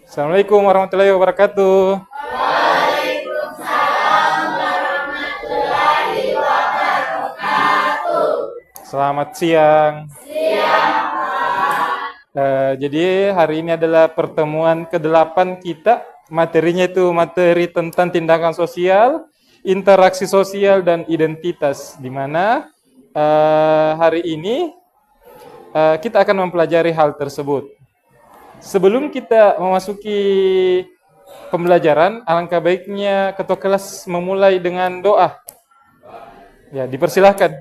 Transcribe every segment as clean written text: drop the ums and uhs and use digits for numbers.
Assalamualaikum warahmatullahi wabarakatuh. Selamat siang. Jadi hari ini adalah pertemuan ke-8 kita. Materinya itu materi tentang tindakan sosial, interaksi sosial, dan identitas. Di mana hari ini kita akan mempelajari hal tersebut. Sebelum kita memasuki pembelajaran, alangkah baiknya ketua kelas memulai dengan doa. Ya, dipersilahkan.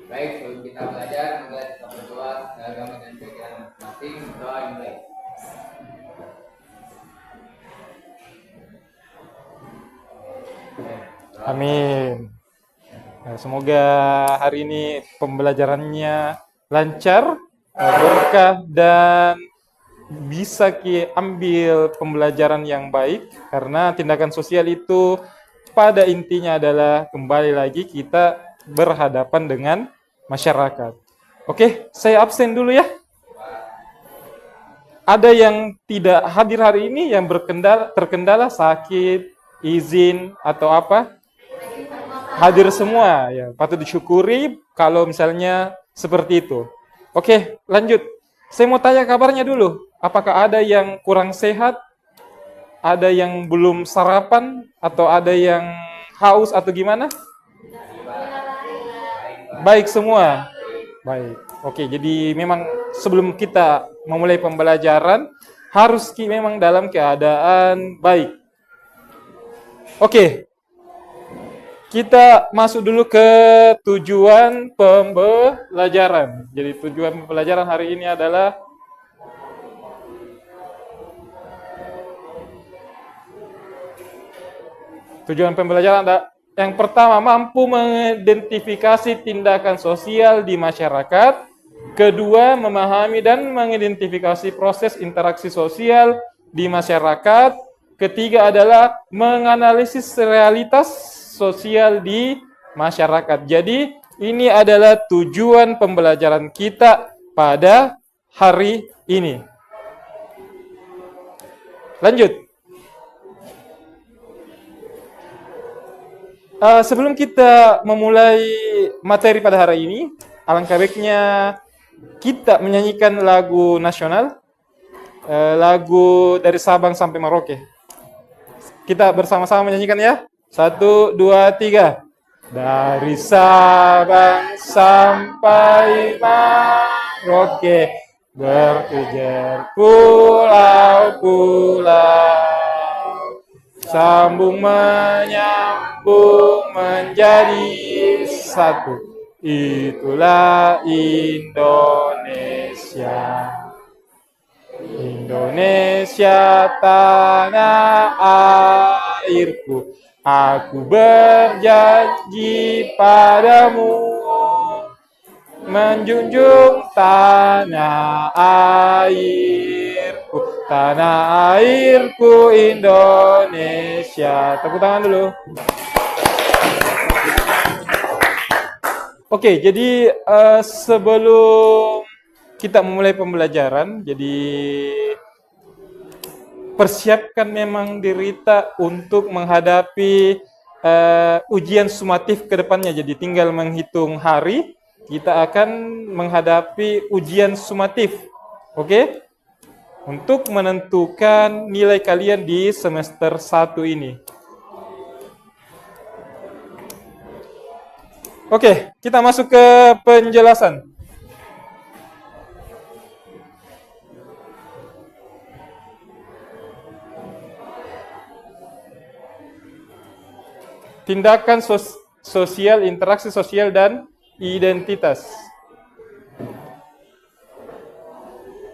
Baik, sebelum kita belajar, mari kita berdoa agama dan pikiran masing-masing. Doa mulai. Amin. Nah, semoga hari ini pembelajarannya lancar, berkah, dan bisa ambil pembelajaran yang baik, karena tindakan sosial itu pada intinya adalah kembali lagi kita berhadapan dengan masyarakat. Oke, saya absen dulu ya. Ada yang tidak hadir hari ini yang terkendala sakit, izin, atau apa? Hadir semua, ya patut disyukuri kalau misalnya seperti itu. Oke, lanjut. Saya mau tanya kabarnya dulu. Apakah ada yang kurang sehat? Ada yang belum sarapan? Atau ada yang haus atau gimana? Baik semua. Baik. Oke, jadi memang sebelum kita memulai pembelajaran harus memang dalam keadaan baik. Oke. Kita masuk dulu ke tujuan pembelajaran. Jadi tujuan pembelajaran hari ini adalah yang pertama, mampu mengidentifikasi tindakan sosial di masyarakat. Kedua, memahami dan mengidentifikasi proses interaksi sosial di masyarakat. Ketiga adalah menganalisis realitas sosial di masyarakat. Jadi, ini adalah tujuan pembelajaran kita pada hari ini. Lanjut. Sebelum kita memulai materi pada hari ini, alangkah baiknya kita menyanyikan lagu nasional, lagu dari Sabang sampai Merauke. Kita bersama-sama menyanyikan ya. 1, 2, 3. Dari Sabang sampai Merauke, berkejar pulau-pulau, sambung menyambung menjadi satu. Itulah Indonesia. Indonesia tanah airku. Aku berjanji padamu menjunjung tanah airku. Tanah airku Indonesia. Tepuk tangan dulu. Oke, jadi sebelum kita memulai pembelajaran, jadi persiapkan memang diri kita untuk menghadapi ujian sumatif ke depannya. Jadi tinggal menghitung hari, kita akan menghadapi ujian sumatif. Oke? Untuk menentukan nilai kalian di semester 1 ini. Oke, kita masuk ke penjelasan. Tindakan sosial, interaksi sosial, dan identitas.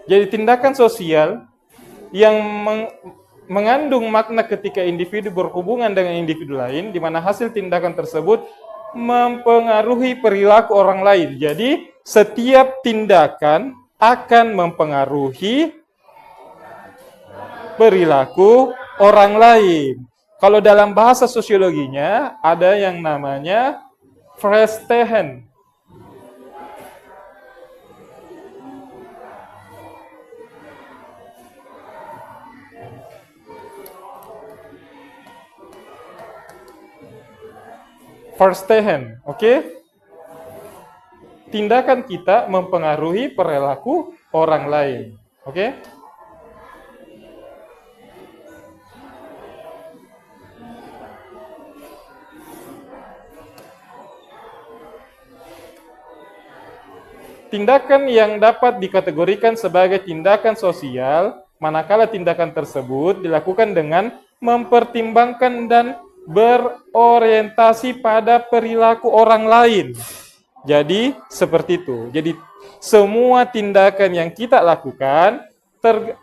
Jadi tindakan sosial yang mengandung makna ketika individu berhubungan dengan individu lain, di mana hasil tindakan tersebut mempengaruhi perilaku orang lain. Jadi setiap tindakan akan mempengaruhi perilaku orang lain. Kalau dalam bahasa sosiologinya ada yang namanya Verstehen. Verstehen, oke? Tindakan kita mempengaruhi perilaku orang lain, oke? Tindakan yang dapat dikategorikan sebagai tindakan sosial, manakala tindakan tersebut dilakukan dengan mempertimbangkan dan berorientasi pada perilaku orang lain. Jadi, seperti itu. Jadi, semua tindakan yang kita lakukan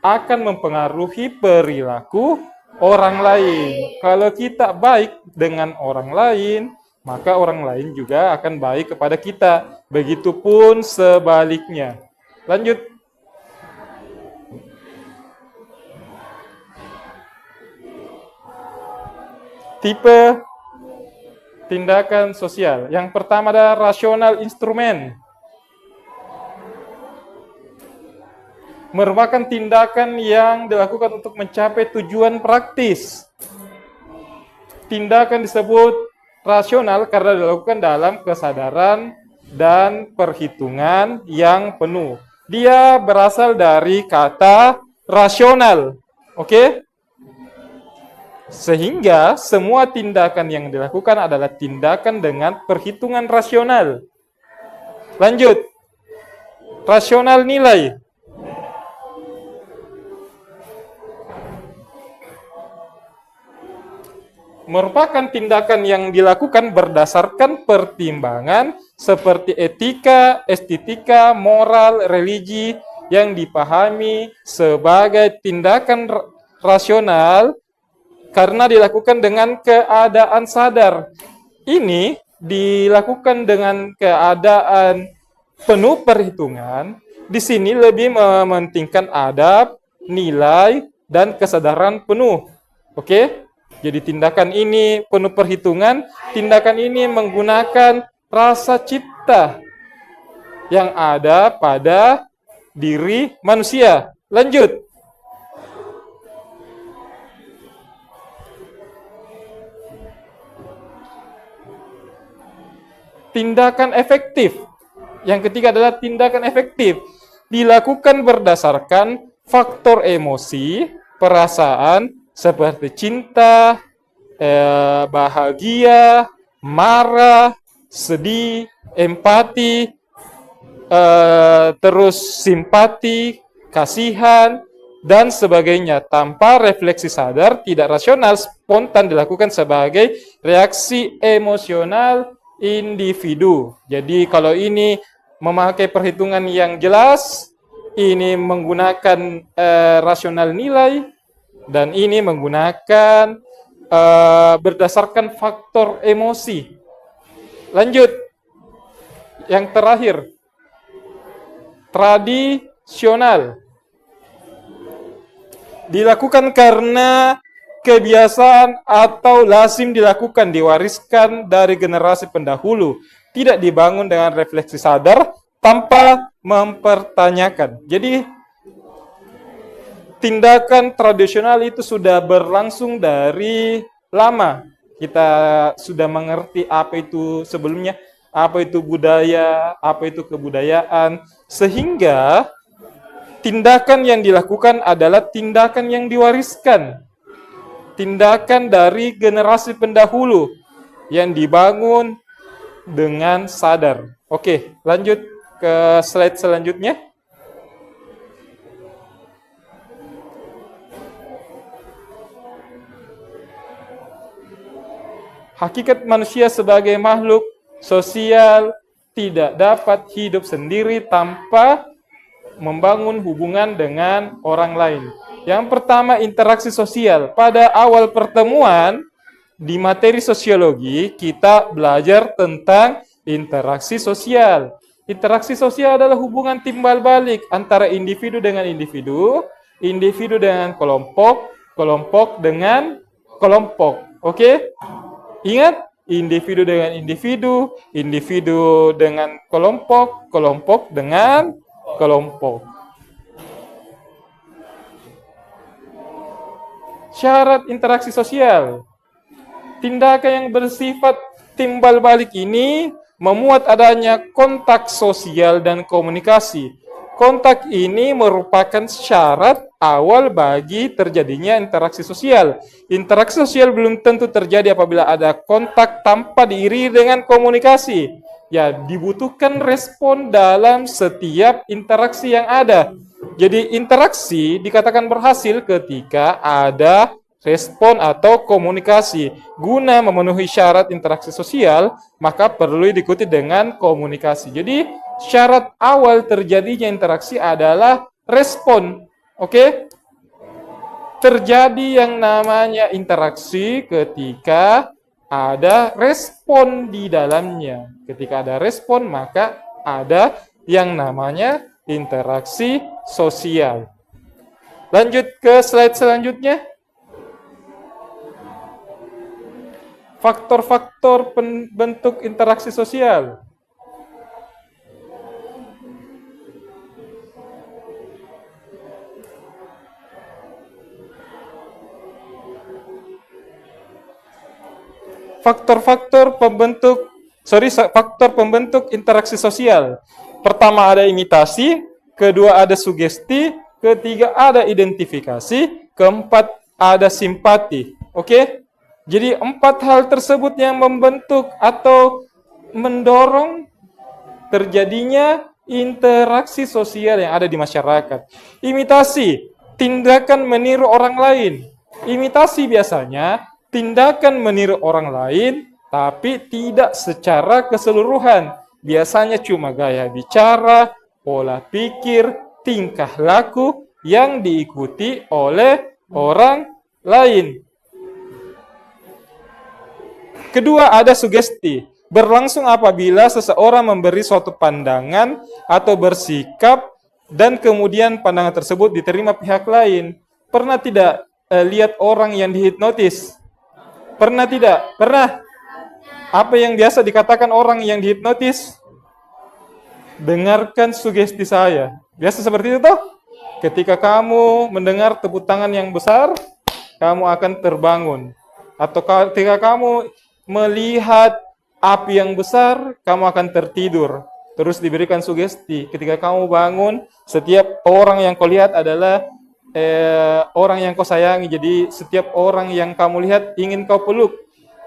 akan mempengaruhi perilaku orang lain. Kalau kita baik dengan orang lain, maka orang lain juga akan baik kepada kita. Begitupun sebaliknya. Lanjut. Tipe tindakan sosial. Yang pertama adalah rasional instrumen. Merupakan tindakan yang dilakukan untuk mencapai tujuan praktis. Tindakan disebut rasional karena dilakukan dalam kesadaran dan perhitungan yang penuh. Dia berasal dari kata rasional. Oke? Sehingga semua tindakan yang dilakukan adalah tindakan dengan perhitungan rasional. Lanjut. Rasional nilai. Merupakan tindakan yang dilakukan berdasarkan pertimbangan seperti etika, estetika, moral, religi yang dipahami sebagai tindakan rasional karena dilakukan dengan keadaan sadar. Ini dilakukan dengan keadaan penuh perhitungan. Di sini lebih mementingkan adab, nilai, dan kesadaran penuh. Oke? Jadi tindakan ini penuh perhitungan, tindakan ini menggunakan rasa cipta yang ada pada diri manusia. Lanjut. Tindakan efektif. Yang ketiga adalah tindakan efektif. Dilakukan berdasarkan faktor emosi, perasaan, seperti cinta, bahagia, marah, sedih, empati, terus simpati, kasihan, dan sebagainya. Tanpa refleksi sadar, tidak rasional, spontan dilakukan sebagai reaksi emosional individu. Jadi kalau ini memakai perhitungan yang jelas, ini menggunakan rasional nilai, dan ini menggunakan berdasarkan faktor emosi. Lanjut. Yang terakhir. Tradisional. Dilakukan karena kebiasaan atau lazim dilakukan, diwariskan dari generasi pendahulu. Tidak dibangun dengan refleksi sadar tanpa mempertanyakan. Jadi, tindakan tradisional itu sudah berlangsung dari lama. Kita sudah mengerti apa itu sebelumnya, apa itu budaya, apa itu kebudayaan. Sehingga tindakan yang dilakukan adalah tindakan yang diwariskan. Tindakan dari generasi pendahulu yang dibangun dengan sadar. Oke, lanjut ke slide selanjutnya. Hakikat manusia sebagai makhluk sosial tidak dapat hidup sendiri tanpa membangun hubungan dengan orang lain. Yang pertama, interaksi sosial. Pada awal pertemuan di materi sosiologi, kita belajar tentang interaksi sosial. Interaksi sosial adalah hubungan timbal balik antara individu dengan individu, individu dengan kelompok, kelompok dengan kelompok. Oke? Ingat, individu dengan individu, individu dengan kelompok, kelompok dengan kelompok. Syarat interaksi sosial. Tindakan yang bersifat timbal balik ini memuat adanya kontak sosial dan komunikasi. Kontak ini merupakan syarat awal bagi terjadinya interaksi sosial. Interaksi sosial belum tentu terjadi apabila ada kontak tanpa diiringi dengan komunikasi. Ya, dibutuhkan respon dalam setiap interaksi yang ada. Jadi interaksi dikatakan berhasil ketika ada respon atau komunikasi. Guna memenuhi syarat interaksi sosial, maka perlu diikuti dengan komunikasi. Jadi syarat awal terjadinya interaksi adalah respon. Oke? Terjadi yang namanya interaksi ketika ada respon di dalamnya. Ketika ada respon, maka ada yang namanya interaksi sosial. Lanjut ke slide selanjutnya. Faktor-faktor pembentuk interaksi sosial. Faktor pembentuk interaksi sosial. Pertama ada imitasi, kedua ada sugesti, ketiga ada identifikasi, keempat ada simpati. Oke? Jadi 4 hal tersebut yang membentuk atau mendorong terjadinya interaksi sosial yang ada di masyarakat. Imitasi, tindakan meniru orang lain. Imitasi biasanya tindakan meniru orang lain, tapi tidak secara keseluruhan. Biasanya cuma gaya bicara, pola pikir, tingkah laku yang diikuti oleh orang lain. Kedua, ada sugesti. Berlangsung apabila seseorang memberi suatu pandangan atau bersikap dan kemudian pandangan tersebut diterima pihak lain. Pernah tidak lihat orang yang dihipnotis? Pernah tidak? Pernah. Apa yang biasa dikatakan orang yang dihipnotis? Dengarkan sugesti saya. Biasa seperti itu toh? Ketika kamu mendengar tepuk tangan yang besar, kamu akan terbangun. Atau ketika kamu melihat api yang besar, kamu akan tertidur. Terus diberikan sugesti. Ketika kamu bangun, setiap orang yang kau lihat adalah orang yang kau sayangi. Jadi setiap orang yang kamu lihat ingin kau peluk.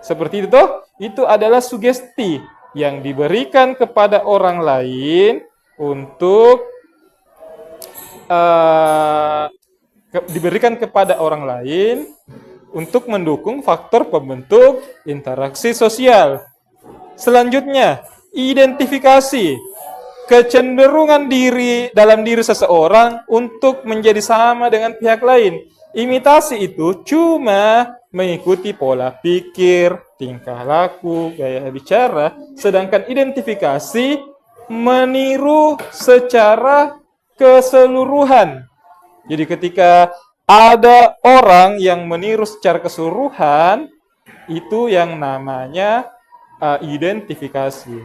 Seperti itu toh? Itu adalah sugesti yang diberikan kepada orang lain untuk diberikan kepada orang lain untuk mendukung faktor pembentuk interaksi sosial. Selanjutnya, identifikasi. Kecenderungan dalam diri seseorang untuk menjadi sama dengan pihak lain. Imitasi itu cuma mengikuti pola pikir, tingkah laku, gaya bicara, sedangkan identifikasi meniru secara keseluruhan. Jadi ketika ada orang yang meniru secara keseluruhan, itu yang namanya identifikasi.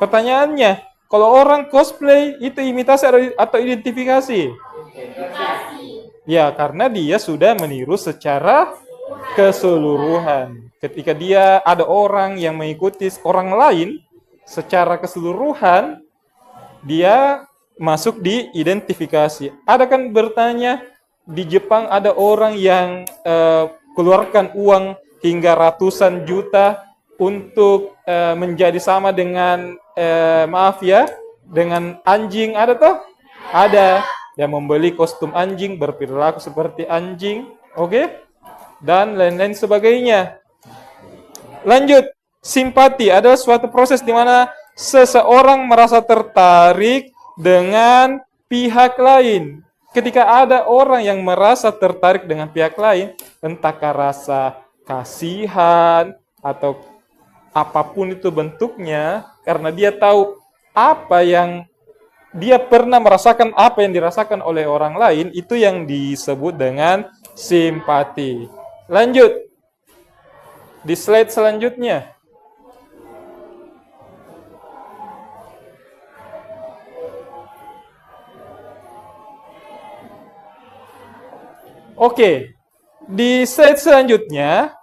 Pertanyaannya, kalau orang cosplay itu imitasi atau identifikasi? Ya, karena dia sudah meniru secara keseluruhan. Ketika dia ada orang yang mengikuti orang lain secara keseluruhan, dia masuk di identifikasi. Ada kan bertanya, di Jepang ada orang yang keluarkan uang hingga ratusan juta untuk menjadi sama dengan dengan anjing. Ada toh? Ada yang membeli kostum anjing, berperilaku seperti anjing, oke? Dan lain-lain sebagainya. Lanjut, simpati adalah suatu proses di mana seseorang merasa tertarik dengan pihak lain. Ketika ada orang yang merasa tertarik dengan pihak lain, entahkah rasa kasihan atau apapun itu bentuknya, karena dia tahu apa yang dia pernah merasakan, apa yang dirasakan oleh orang lain, itu yang disebut dengan simpati. Lanjut. Di slide selanjutnya. Oke. Di slide selanjutnya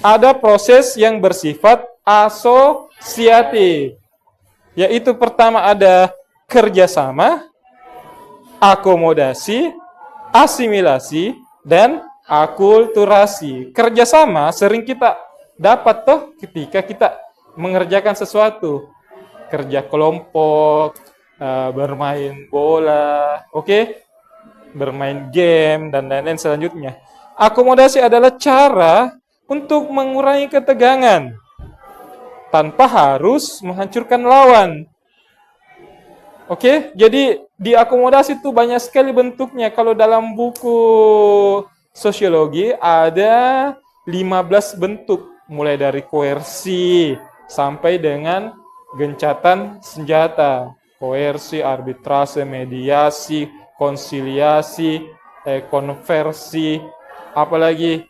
ada proses yang bersifat asosiatif. Yaitu pertama ada kerjasama, akomodasi, asimilasi, dan akulturasi. Kerjasama sering kita dapat toh ketika kita mengerjakan sesuatu. Kerja kelompok, bermain bola, oke? Bermain game, dan lain-lain selanjutnya. Akomodasi adalah cara untuk mengurangi ketegangan tanpa harus menghancurkan lawan. Oke, jadi di akomodasi itu banyak sekali bentuknya. Kalau dalam buku sosiologi ada 15 bentuk, mulai dari koersi sampai dengan gencatan senjata. Koersi, arbitrase, mediasi, konsiliasi, konversi, apalagi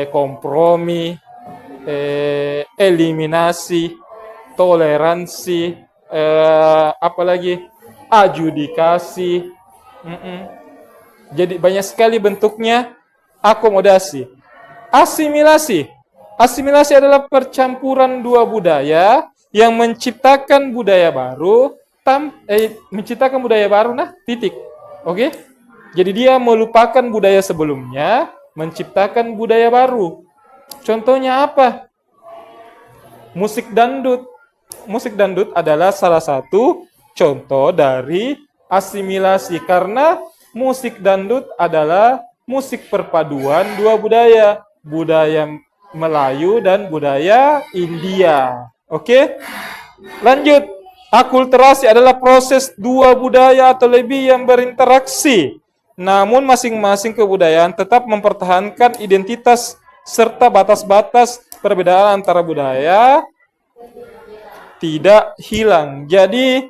kompromi, eliminasi, toleransi, apalagi adjudikasi. Jadi banyak sekali bentuknya akomodasi. Asimilasi. Asimilasi adalah percampuran dua budaya yang menciptakan budaya baru, menciptakan budaya baru, titik. Oke? Jadi dia melupakan budaya sebelumnya, menciptakan budaya baru. Contohnya apa? Musik dangdut. Musik dangdut adalah salah satu contoh dari asimilasi karena musik dangdut adalah musik perpaduan dua budaya, budaya Melayu dan budaya India. Oke? Lanjut. Akulturasi adalah proses dua budaya atau lebih yang berinteraksi. Namun masing-masing kebudayaan tetap mempertahankan identitas serta batas-batas perbedaan antara budaya tidak hilang. Jadi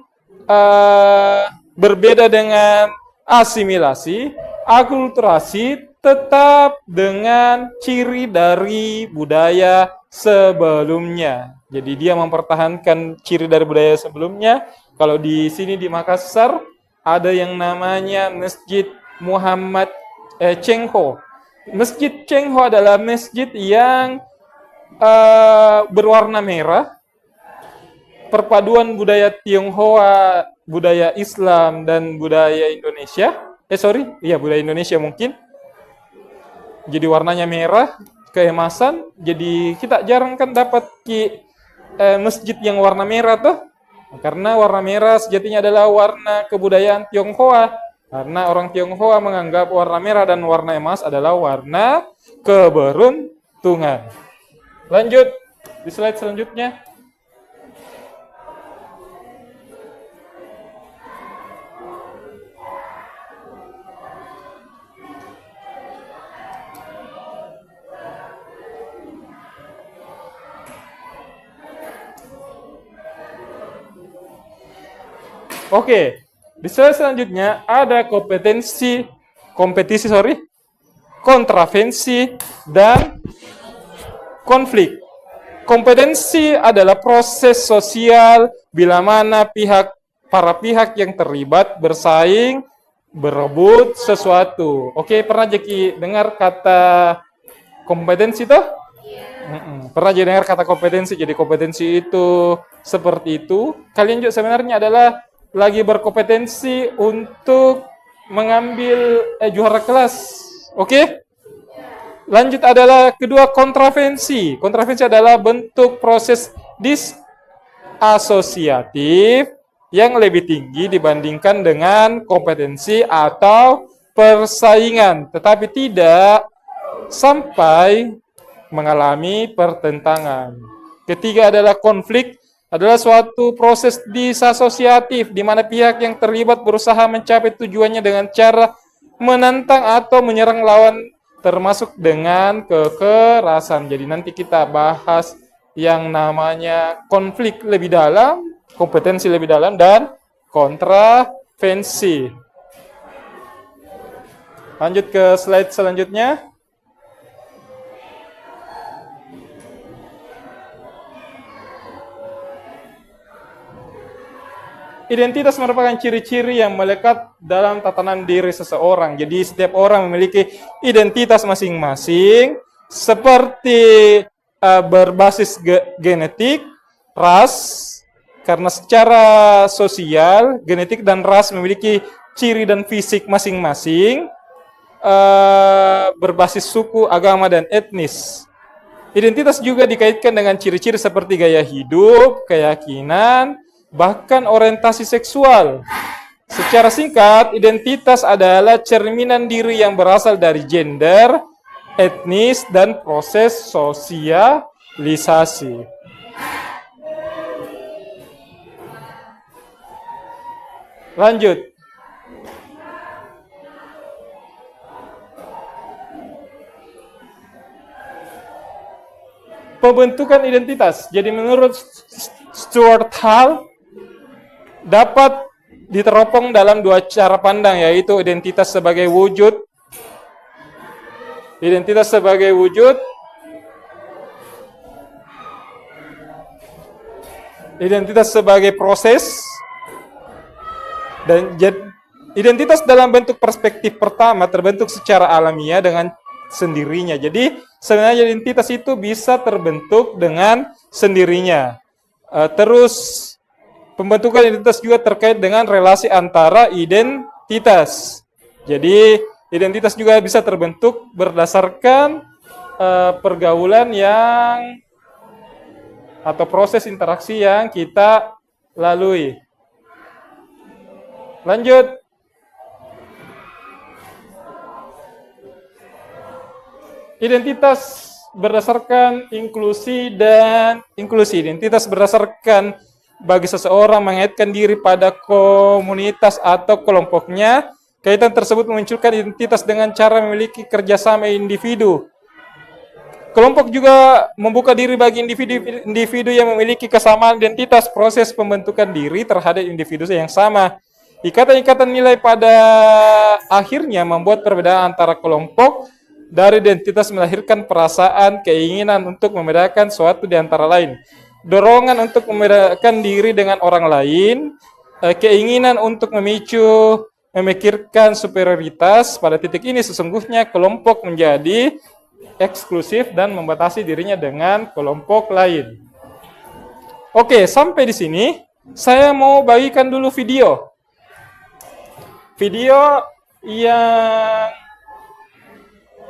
berbeda dengan asimilasi, akulturasi tetap dengan ciri dari budaya sebelumnya. Jadi dia mempertahankan ciri dari budaya sebelumnya. Kalau di sini di Makassar ada yang namanya Masjid Muhammad Cheng-ho. Masjid Cheng-ho adalah masjid yang berwarna merah. Perpaduan budaya Tionghoa, budaya Islam, dan budaya Indonesia. Budaya Indonesia mungkin. Jadi warnanya merah, keemasan. Jadi kita jarang kan dapat masjid yang warna merah tuh. Karena warna merah sejatinya adalah warna kebudayaan Tionghoa. Karena orang Tionghoa menganggap warna merah dan warna emas adalah warna keberuntungan. Lanjut di slide selanjutnya. Oke, di slide selanjutnya ada kontravensi, dan konflik. Kompetensi adalah proses sosial bila mana para pihak yang terlibat bersaing, berebut sesuatu. Oke, pernah jadi dengar kata kompetensi toh? Pernah jadi dengar kata kompetensi? Jadi kompetensi itu seperti itu. Kalian juga sebenarnya adalah lagi berkompetensi untuk mengambil juara kelas. Oke? Lanjut adalah kedua kontravensi. Kontravensi adalah bentuk proses disasosiatif yang lebih tinggi dibandingkan dengan kompetensi atau persaingan, tetapi tidak sampai mengalami pertentangan. Ketiga adalah konflik, adalah suatu proses disasosiatif di mana pihak yang terlibat berusaha mencapai tujuannya dengan cara menantang atau menyerang lawan termasuk dengan kekerasan. Jadi nanti kita bahas yang namanya konflik lebih dalam, kompetensi lebih dalam, dan kontravensi. Lanjut ke slide selanjutnya. Identitas merupakan ciri-ciri yang melekat dalam tatanan diri seseorang. Jadi setiap orang memiliki identitas masing-masing, seperti berbasis genetik, ras, karena secara sosial, genetik dan ras memiliki ciri dan fisik masing-masing, berbasis suku, agama, dan etnis. Identitas juga dikaitkan dengan ciri-ciri seperti gaya hidup, keyakinan, bahkan orientasi seksual. Secara singkat, identitas adalah cerminan diri yang berasal dari gender, etnis, dan proses sosialisasi. Lanjut. Pembentukan identitas. Jadi menurut Stuart Hall, dapat diteropong dalam dua cara pandang, yaitu identitas sebagai wujud, identitas sebagai proses, dan identitas dalam bentuk perspektif pertama terbentuk secara alamiah dengan sendirinya. Jadi sebenarnya identitas itu bisa terbentuk dengan sendirinya. Terus pembentukan identitas juga terkait dengan relasi antara identitas. Jadi identitas juga bisa terbentuk berdasarkan pergaulan yang atau proses interaksi yang kita lalui. Lanjut. Identitas berdasarkan inklusi dan inklusi. Identitas berdasarkan bagi seseorang mengaitkan diri pada komunitas atau kelompoknya. Kaitan tersebut memunculkan identitas dengan cara memiliki kerjasama individu. Kelompok juga membuka diri bagi individu yang memiliki kesamaan identitas. Proses pembentukan diri terhadap individu yang sama. Ikatan-ikatan nilai pada akhirnya membuat perbedaan antara kelompok dari identitas melahirkan perasaan, keinginan untuk membedakan suatu di antara lain. Dorongan untuk membedakan diri dengan orang lain, keinginan untuk memikirkan superioritas. Pada titik ini sesungguhnya kelompok menjadi eksklusif dan membatasi dirinya dengan kelompok lain. Oke, sampai di sini saya mau bagikan dulu video. Video yang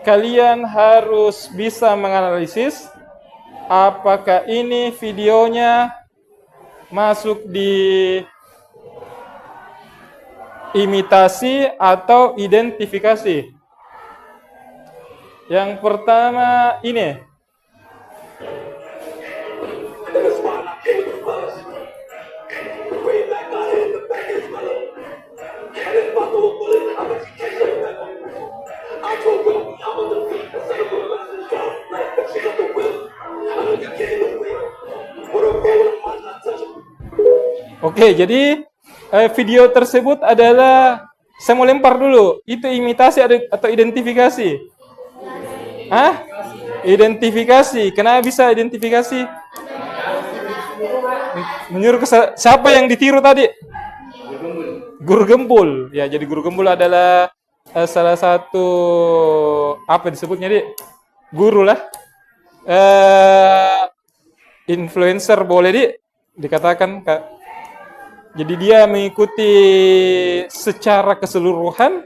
kalian harus bisa menganalisis apakah ini videonya masuk di imitasi atau identifikasi. Yang pertama ini. Oke, jadi video tersebut adalah, saya mau lempar dulu, itu imitasi atau identifikasi? Hah? Identifikasi. Kenapa bisa identifikasi? Menyuruh ke siapa yang ditiru tadi? Guru Gembul. Ya, jadi Guru Gembul adalah salah satu apa disebutnya, Dik? Guru lah. Influencer boleh, Dik, dikatakan, Kak. Jadi dia mengikuti secara keseluruhan.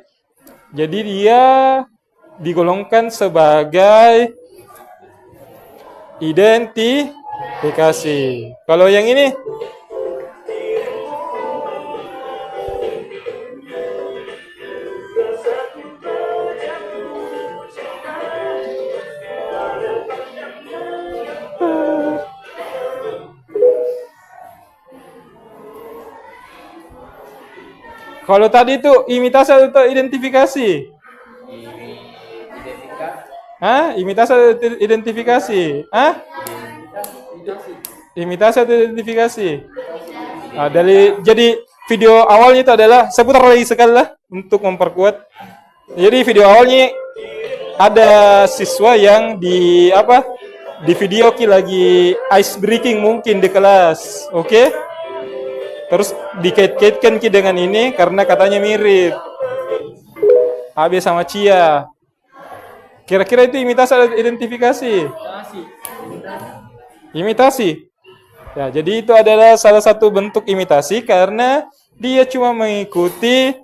Jadi dia digolongkan sebagai identifikasi. Kalau yang ini kalau tadi itu imitasi atau identifikasi? Hah? Imitasi atau identifikasi? Hah? Imitasi atau identifikasi? Nah, jadi video awalnya itu adalah, saya putar lagi sekali lah untuk memperkuat. Jadi video awalnya ada siswa yang di video lagi ice breaking mungkin di kelas, oke? Terus dikait-kaitkan dengan ini karena katanya mirip Abe sama Cia. Kira-kira itu imitasi atau identifikasi? Imitasi. Ya, jadi itu adalah salah satu bentuk imitasi karena dia cuma mengikuti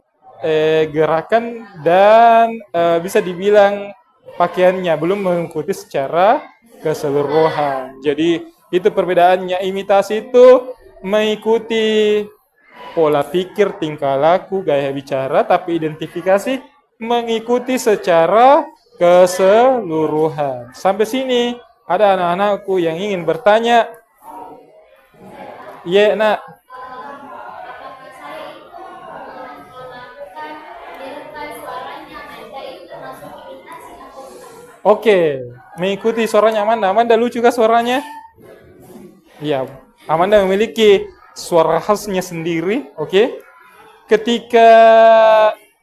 gerakan dan bisa dibilang pakaiannya, belum mengikuti secara keseluruhan. Jadi itu perbedaannya. Imitasi itu mengikuti pola pikir, tingkah laku, gaya bicara, tapi identifikasi mengikuti secara keseluruhan. Sampai sini ada anak-anakku yang ingin bertanya. Iya, nak. Oke, mengikuti suaranya Amanda. Amanda lucu kah suaranya? Iya, Amanda memiliki suara khasnya sendiri. Oke, ketika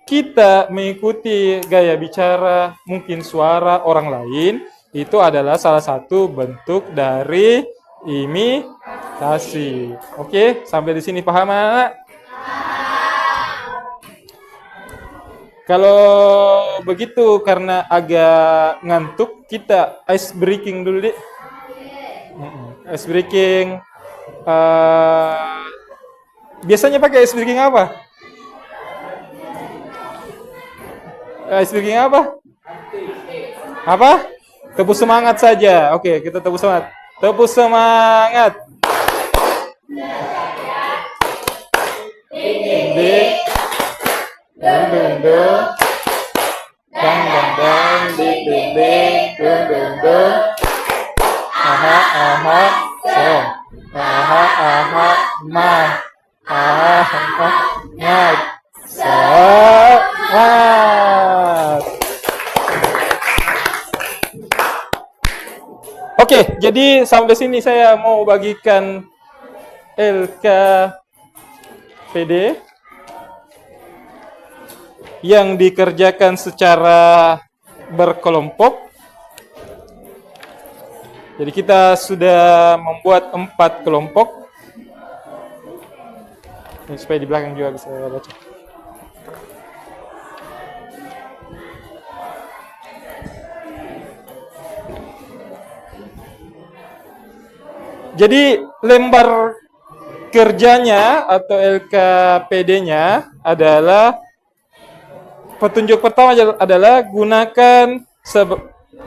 kita mengikuti gaya bicara, mungkin suara orang lain, itu adalah salah satu bentuk dari imitasi. Oke, sampai di sini paham anak? Kalau begitu karena agak ngantuk, kita ice breaking dulu deh. Ice breaking. Biasanya pakai ice breaking apa? Ice breaking apa? Apa? Tepuk semangat saja. Oke, kita tepuk semangat. Tepuk semangat. Ding ding dong. Dang dang dang ding ding ding dong dong dong. Aha aha so. Aha aha ma. Aha aha ngat. Semangat. Oke, jadi sampai sini saya mau bagikan LKPD yang dikerjakan secara berkelompok. Jadi kita sudah membuat 4 kelompok. Ini supaya di belakang juga bisa baca. Jadi lembar kerjanya atau LKPD-nya adalah petunjuk pertama adalah gunakan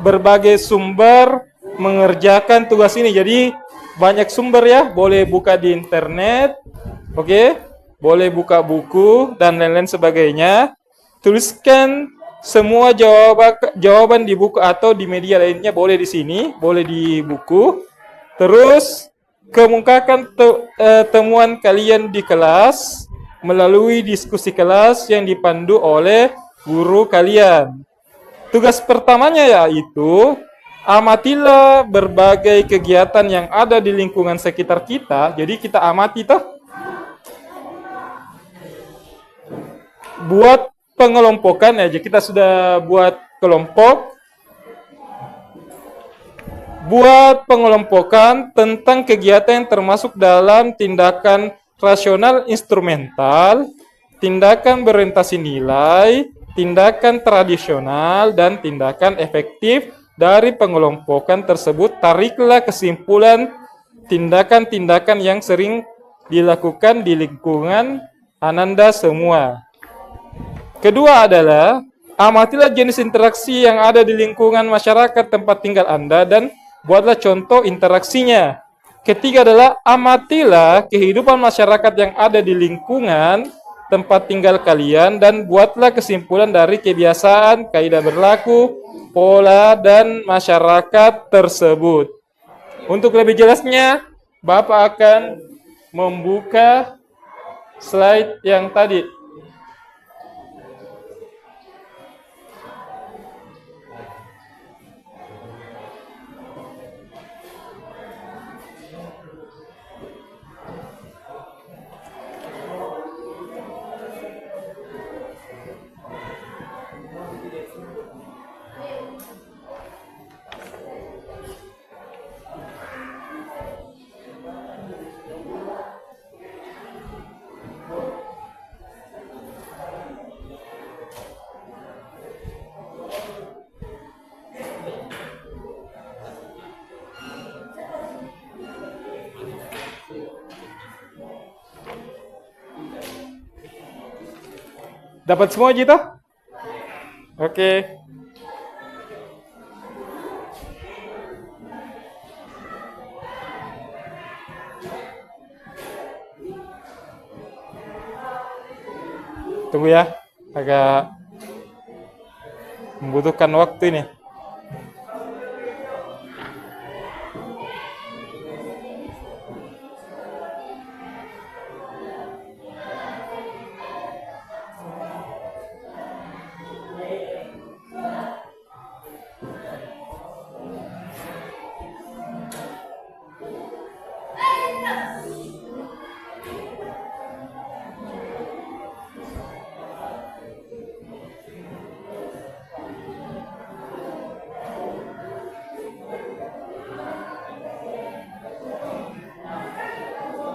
berbagai sumber mengerjakan tugas ini. Jadi banyak sumber ya, boleh buka di internet, oke, boleh buka buku dan lain-lain sebagainya. Tuliskan semua jawaban di buku atau di media lainnya, boleh di sini, boleh di buku. Terus kemukakan temuan kalian di kelas melalui diskusi kelas yang dipandu oleh guru kalian. Tugas pertamanya yaitu amatilah berbagai kegiatan yang ada di lingkungan sekitar kita. Jadi kita amati toh. Buat pengelompokan aja, kita sudah buat kelompok. Buat pengelompokan tentang kegiatan yang termasuk dalam tindakan rasional instrumental, tindakan berorientasi nilai, tindakan tradisional, dan tindakan efektif dari pengelompokan tersebut. Tariklah kesimpulan tindakan-tindakan yang sering dilakukan di lingkungan Ananda semua. Kedua adalah amatilah jenis interaksi yang ada di lingkungan masyarakat tempat tinggal Anda dan buatlah contoh interaksinya. Ketiga adalah amatilah kehidupan masyarakat yang ada di lingkungan tempat tinggal kalian dan buatlah kesimpulan dari kebiasaan, kaidah berlaku, pola, dan masyarakat tersebut. Untuk lebih jelasnya, Bapak akan membuka slide yang tadi. Dapat semua gitu? Oke. Tunggu ya, agak membutuhkan waktu ini.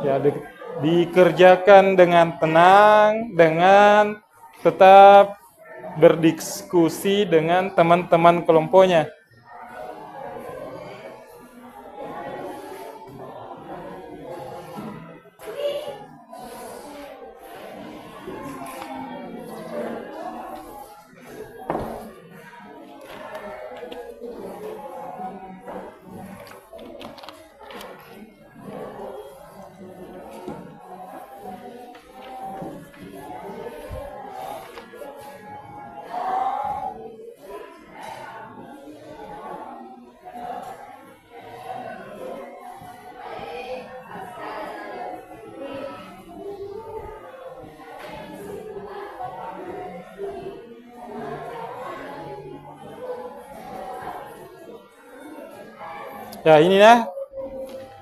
Ya, dikerjakan dengan tenang, dengan tetap berdiskusi dengan teman-teman kelompoknya. Ya, ini ya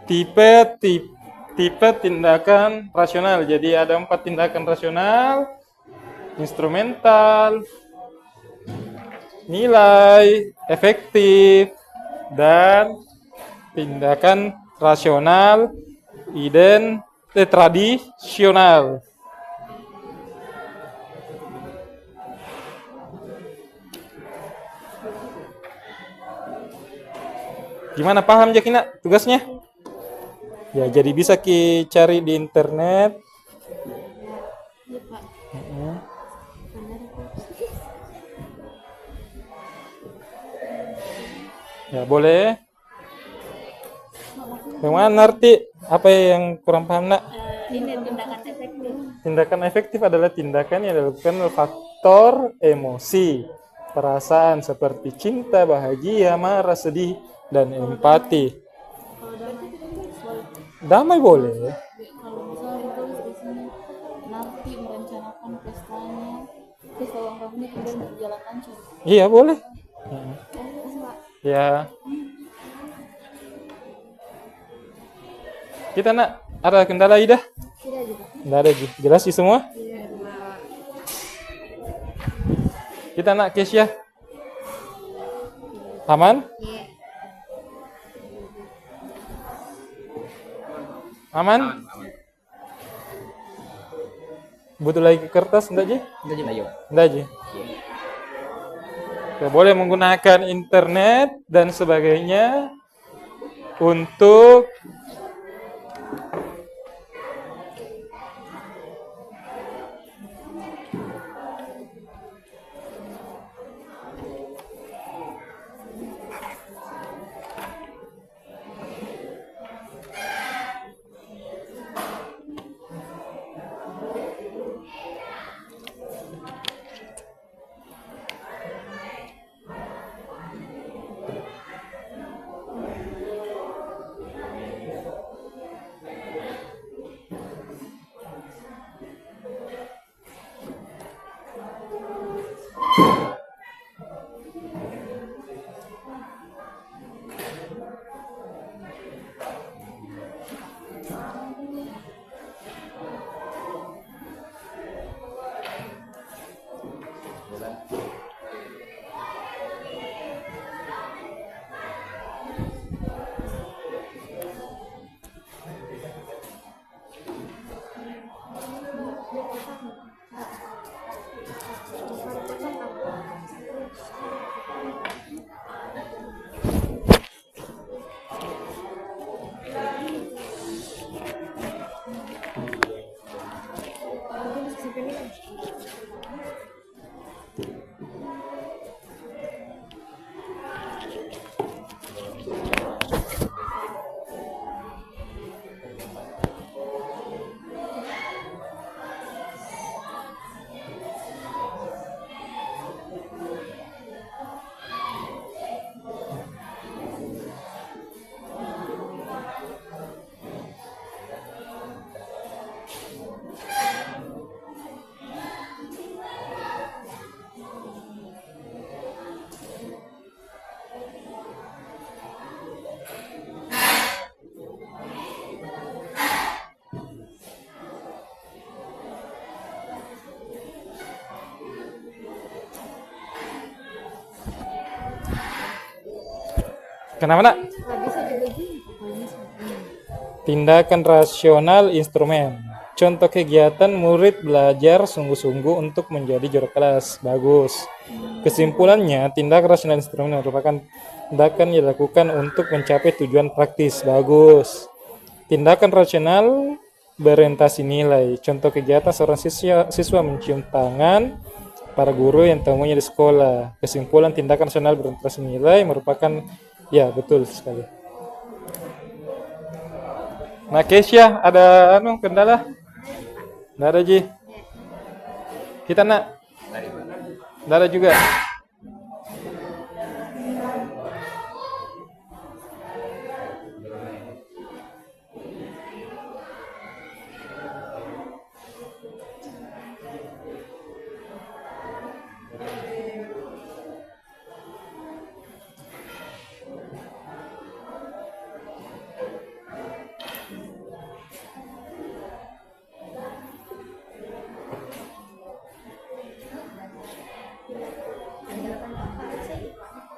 tipe tindakan rasional. Jadi ada 4 tindakan rasional, instrumental, nilai, efektif, dan tindakan rasional tradisional. Gimana, paham Jakina tugasnya? Ya, jadi bisa cari di internet. Ya, boleh. Bagaimana arti? Apa yang kurang paham, Nak? Ini tindakan efektif. Tindakan efektif adalah tindakan yang dilakukan oleh faktor emosi, perasaan seperti cinta, bahagia, marah, sedih, dan empati. Kalau damai, Damai boleh. kalau misalnya ditulis di sini, nanti merencanakan pesta ulang tahunnya kemudian berjalan lancar. Iya, boleh. Terus Pak, Ya. Kita, Nak, ada kendala Ida? tidak juga. Nggak ada, Ji. Jelas sih semua? Iya, Pak. Kita, Nak, Kesya. Aman? Iya. Aman? Butuh lagi kertas, enggak, Ji? Enggak, Ji. Ya, boleh menggunakan internet dan sebagainya untuk Kenapa nak? Nggak bisa juga gini pokoknya sebenarnya. Tindakan rasional instrumen. Contoh kegiatan murid belajar sungguh-sungguh untuk menjadi juara kelas. Bagus. Kesimpulannya, tindakan rasional instrumen merupakan tindakan yang dilakukan untuk mencapai tujuan praktis. Bagus. Tindakan rasional berorientasi nilai. Contoh kegiatan seorang siswa mencium tangan para guru yang temunya di sekolah. Kesimpulan tindakan rasional berorientasi nilai merupakan, ya betul sekali. Nah, Kesia, ada kendala? Nggak ada, Ji. Kita nak? Nggak ada juga.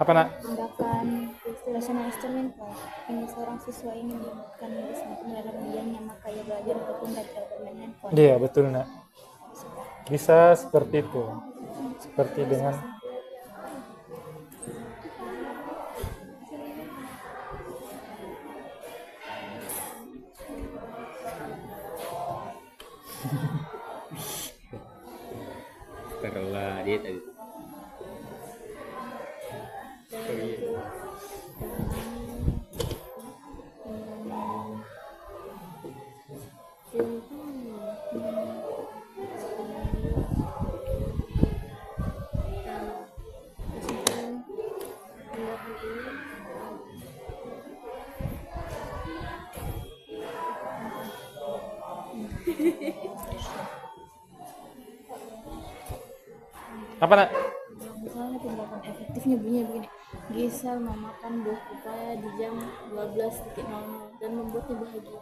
Apa nak? Tindakan rasional instrumen Pak. Ini seorang siswa ini menemukan sesuatu dalam diamnya maka ia belajar ataupun belajar bermain handphone. Iya, betul nak. Bisa seperti itu. Seperti dengan Taruhlah dia tadi. apa nak? Misalnya tindakan efektifnya bunyinya begini. Gisel memakan buah pepaya di jam 12.00 dan membuatnya bahagia.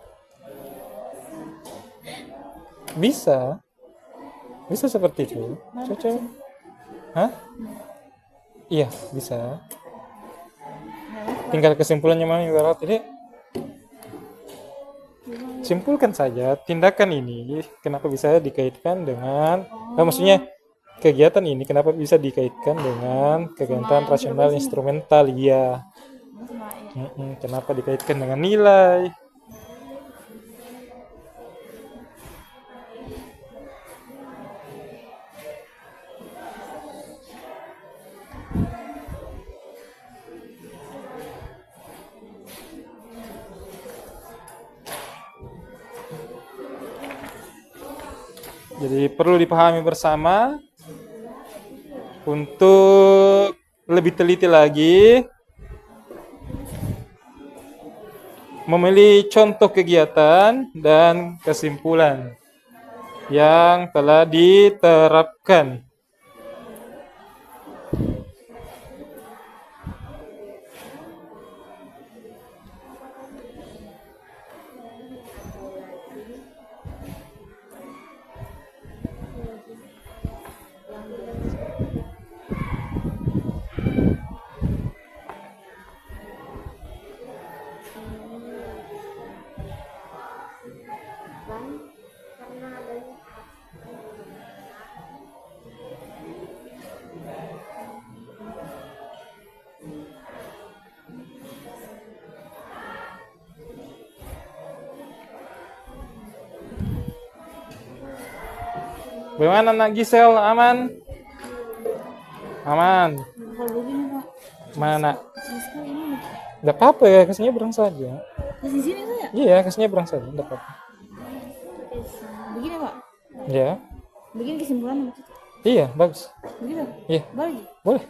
Bisa. Bisa seperti itu. Cocok. Hah? Iya, bisa. Tinggal kesimpulannya mana ibarat ini. Simpulkan saja tindakan ini kenapa bisa dikaitkan dengan maksudnya kegiatan ini kenapa bisa dikaitkan dengan kegiatan rasional instrumental ya. Kenapa dikaitkan dengan nilai? Jadi perlu dipahami bersama untuk lebih teliti lagi memilih contoh kegiatan dan kesimpulan yang telah diterapkan. Bagaimana Nak Gisel? Aman? Aman. Kalau begini Pak, Mana? kecil sekali ini. Enggak apa-apa ya, kesini berang saja. Di sini saya. Iya, kesini berang saja, enggak apa-apa. Begini Pak, Ya. begini kesimpulannya maksudnya. Iya, bagus. Begitu? Iya, Boleh? boleh.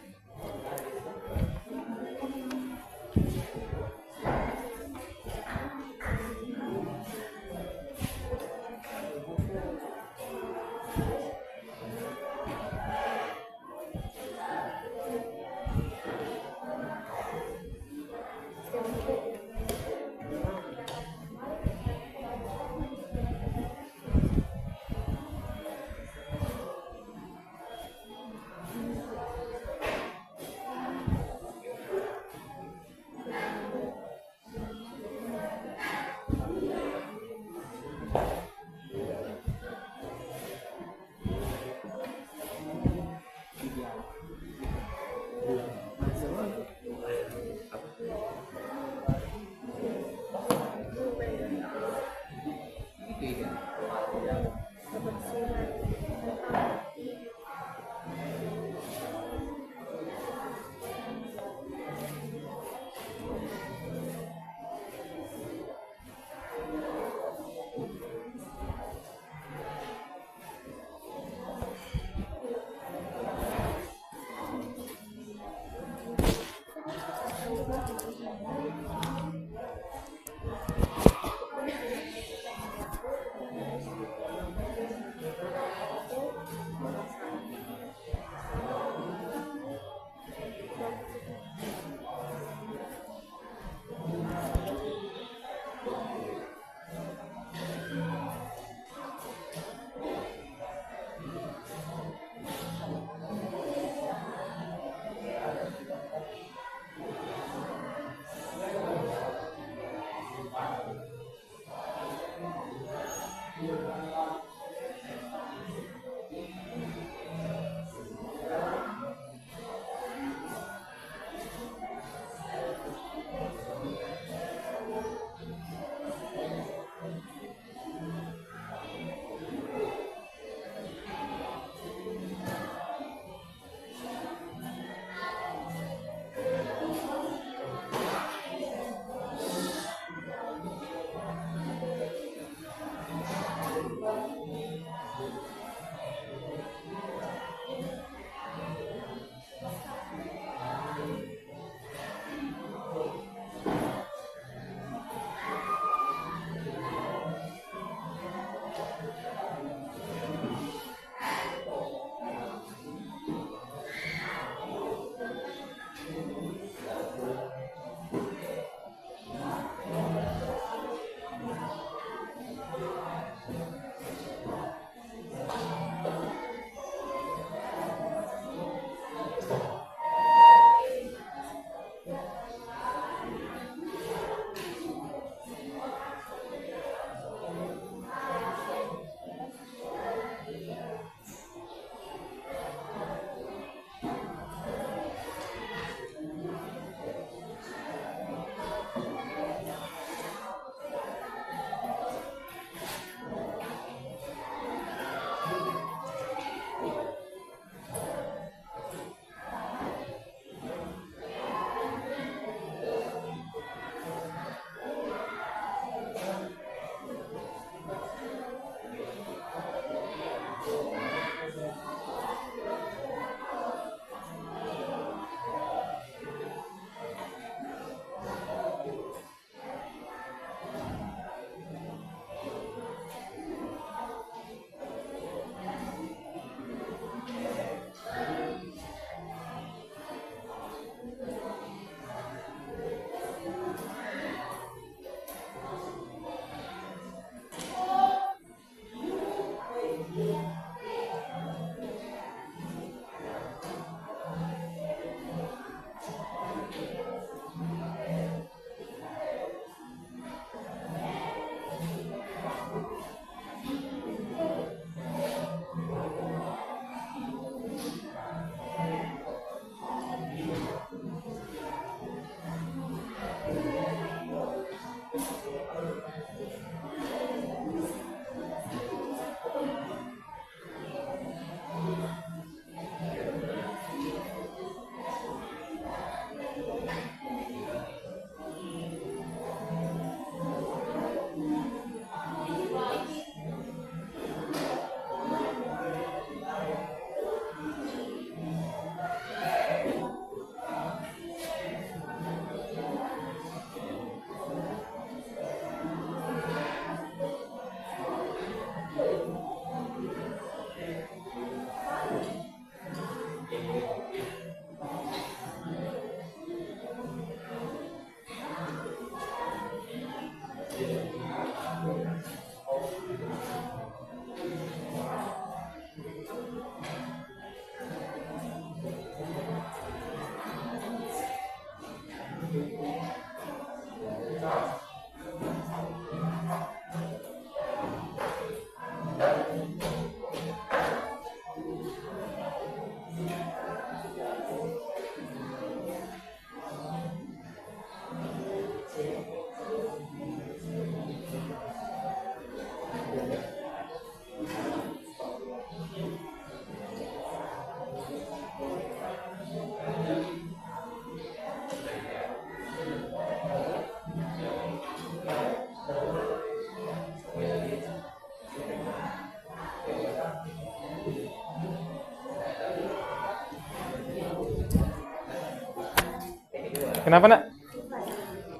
Kenapa nak?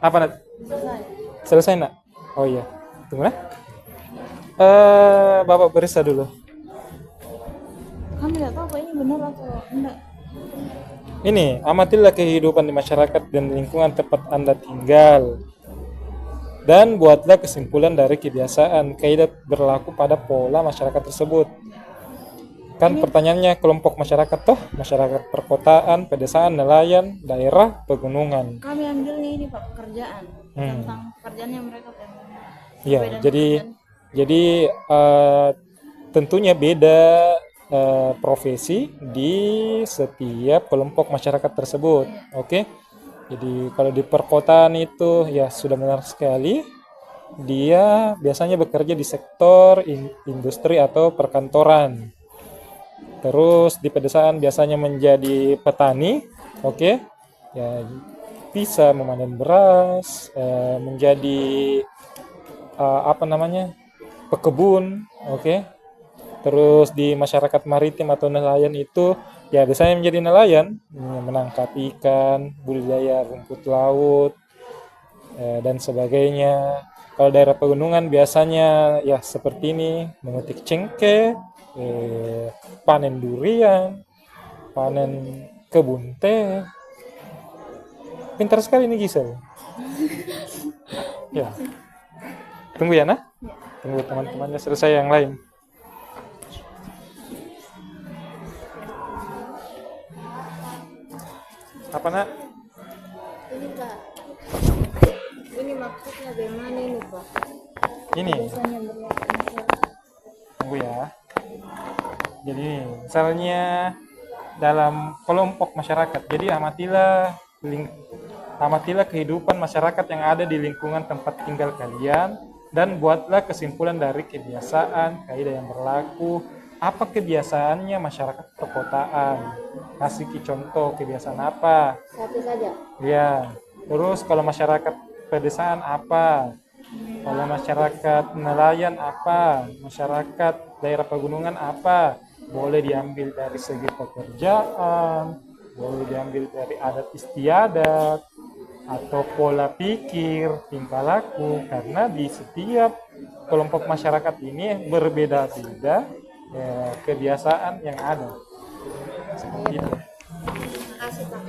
Apa Nat? Selesai. Selesai nak? Oh iya. Tunggu nah. Bapak periksa dulu. Kami tidak tahu apa ini benar atau enggak. Ini, amatilah kehidupan di masyarakat dan lingkungan tempat Anda tinggal. Dan buatlah kesimpulan dari kebiasaan, kaidah berlaku pada pola masyarakat tersebut. Kan pertanyaannya kelompok masyarakat toh, masyarakat perkotaan, pedesaan, nelayan, daerah, pegunungan. Kami ambilnya ini Pak pekerjaan tentang pekerjaannya mereka Pak. Iya, Perbedaan jadi tentunya beda profesi di setiap kelompok masyarakat tersebut. Oke. Jadi kalau di perkotaan itu ya sudah benar sekali, dia biasanya bekerja di sektor industri atau perkantoran. Terus di pedesaan biasanya menjadi petani, oke. Ya bisa memanen beras, menjadi pekebun, oke. Terus di masyarakat maritim atau nelayan itu ya biasanya menjadi nelayan, menangkap ikan, budidaya rumput laut, dan sebagainya. Kalau daerah pegunungan biasanya ya seperti ini, memetik cengkeh, panen durian, panen kebun teh. Pintar sekali nih Gisel. Ya. Tunggu ya nah. Tunggu teman-temannya selesai yang lain. Apa nak? Ini Pak. Ini maksudnya bagaimana ini Pak? Ini. Biasanya berlaku masyarakat. Tunggu ya. Jadi misalnya dalam kelompok masyarakat. Jadi amatilah kehidupan masyarakat yang ada di lingkungan tempat tinggal kalian dan buatlah kesimpulan dari kebiasaan, kaidah yang berlaku. Apa kebiasaannya masyarakat perkotaan? Kasih contoh kebiasaan apa? Satu saja. Ya. Terus kalau masyarakat pedesaan apa? Kalau masyarakat nelayan apa? Masyarakat daerah pegunungan apa? Boleh diambil dari segi pekerjaan, boleh diambil dari adat istiadat, atau pola pikir, tingkah laku, karena di setiap kelompok masyarakat ini berbeda-beda kebiasaan yang ada. Seperti itu. Terima kasih Pak.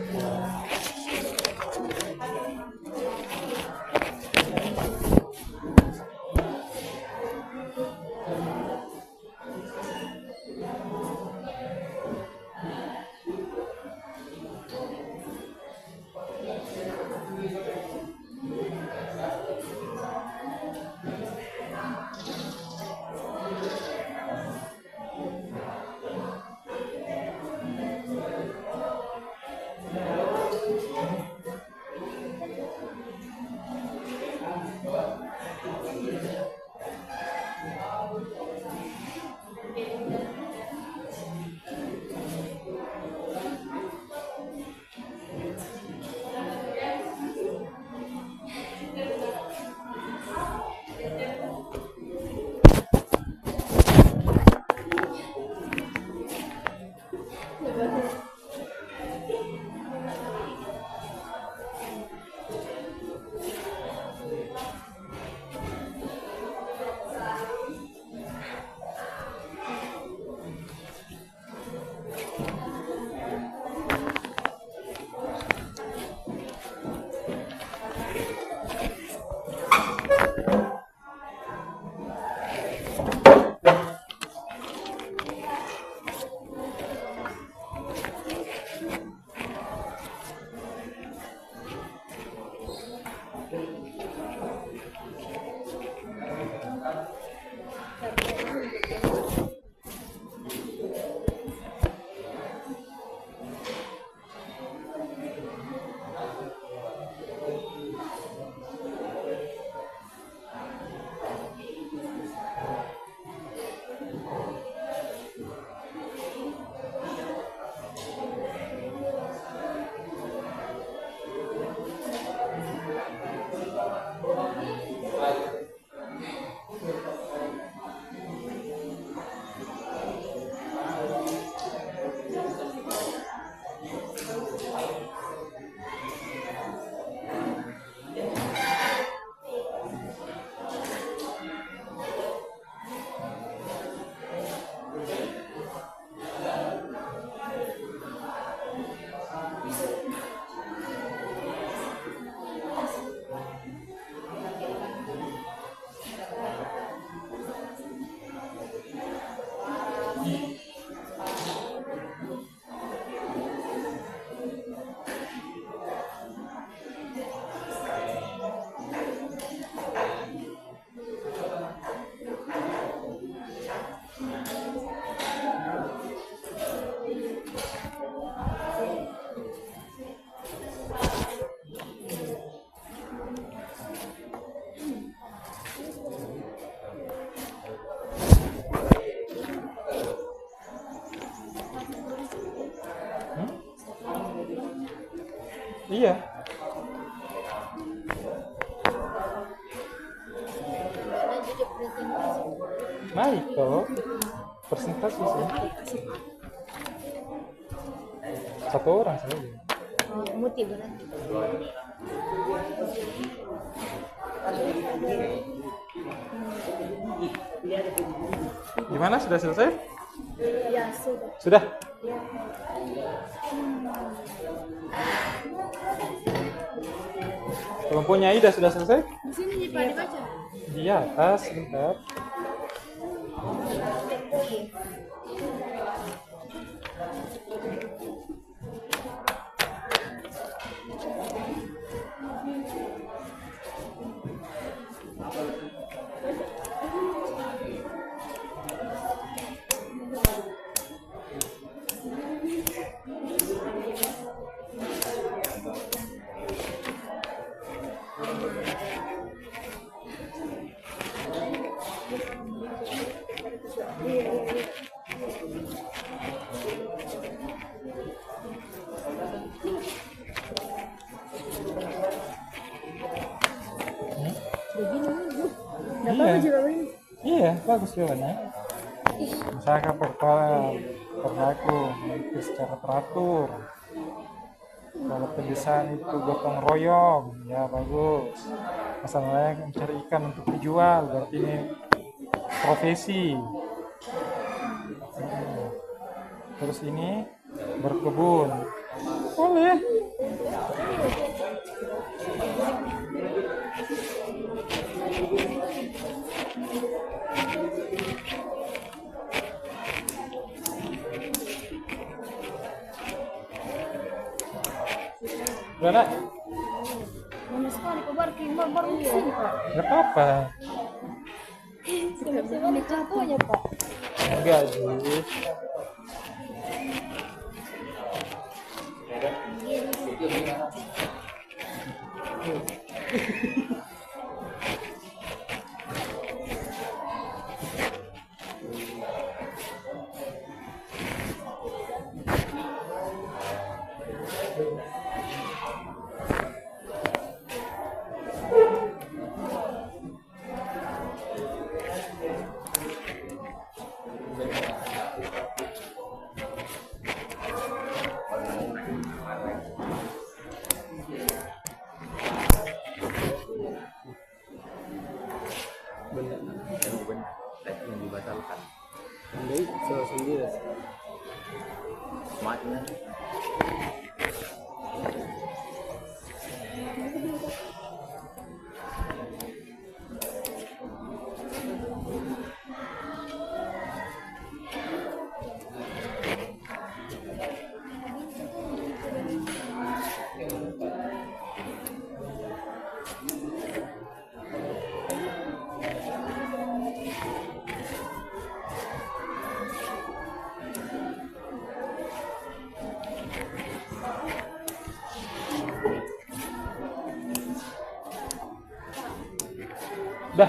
Naik toh. Persentase sih. Satu orang saja. Muti berarti. Gimana, sudah selesai? Ya, sudah. Sudah? Ya. Kelompoknya Ida sudah selesai? Di sini Pak dibaca. Di atas, sebentar. Iya, bagus jawabannya. Misalkan berlaku secara teratur. Kalau pedesan itu gotong royong, ya bagus. Masalahnya mencari ikan untuk dijual, berarti ini profesi. Terus ini berkebun, boleh. Gimana? Mana sekali Pak Barki, baru di sini Pak. Gak apa-apa. Siapa nih contohnya Pak? Enggak sih. Yang dibatalkan. Andai salah sendiri. Maknya Udah.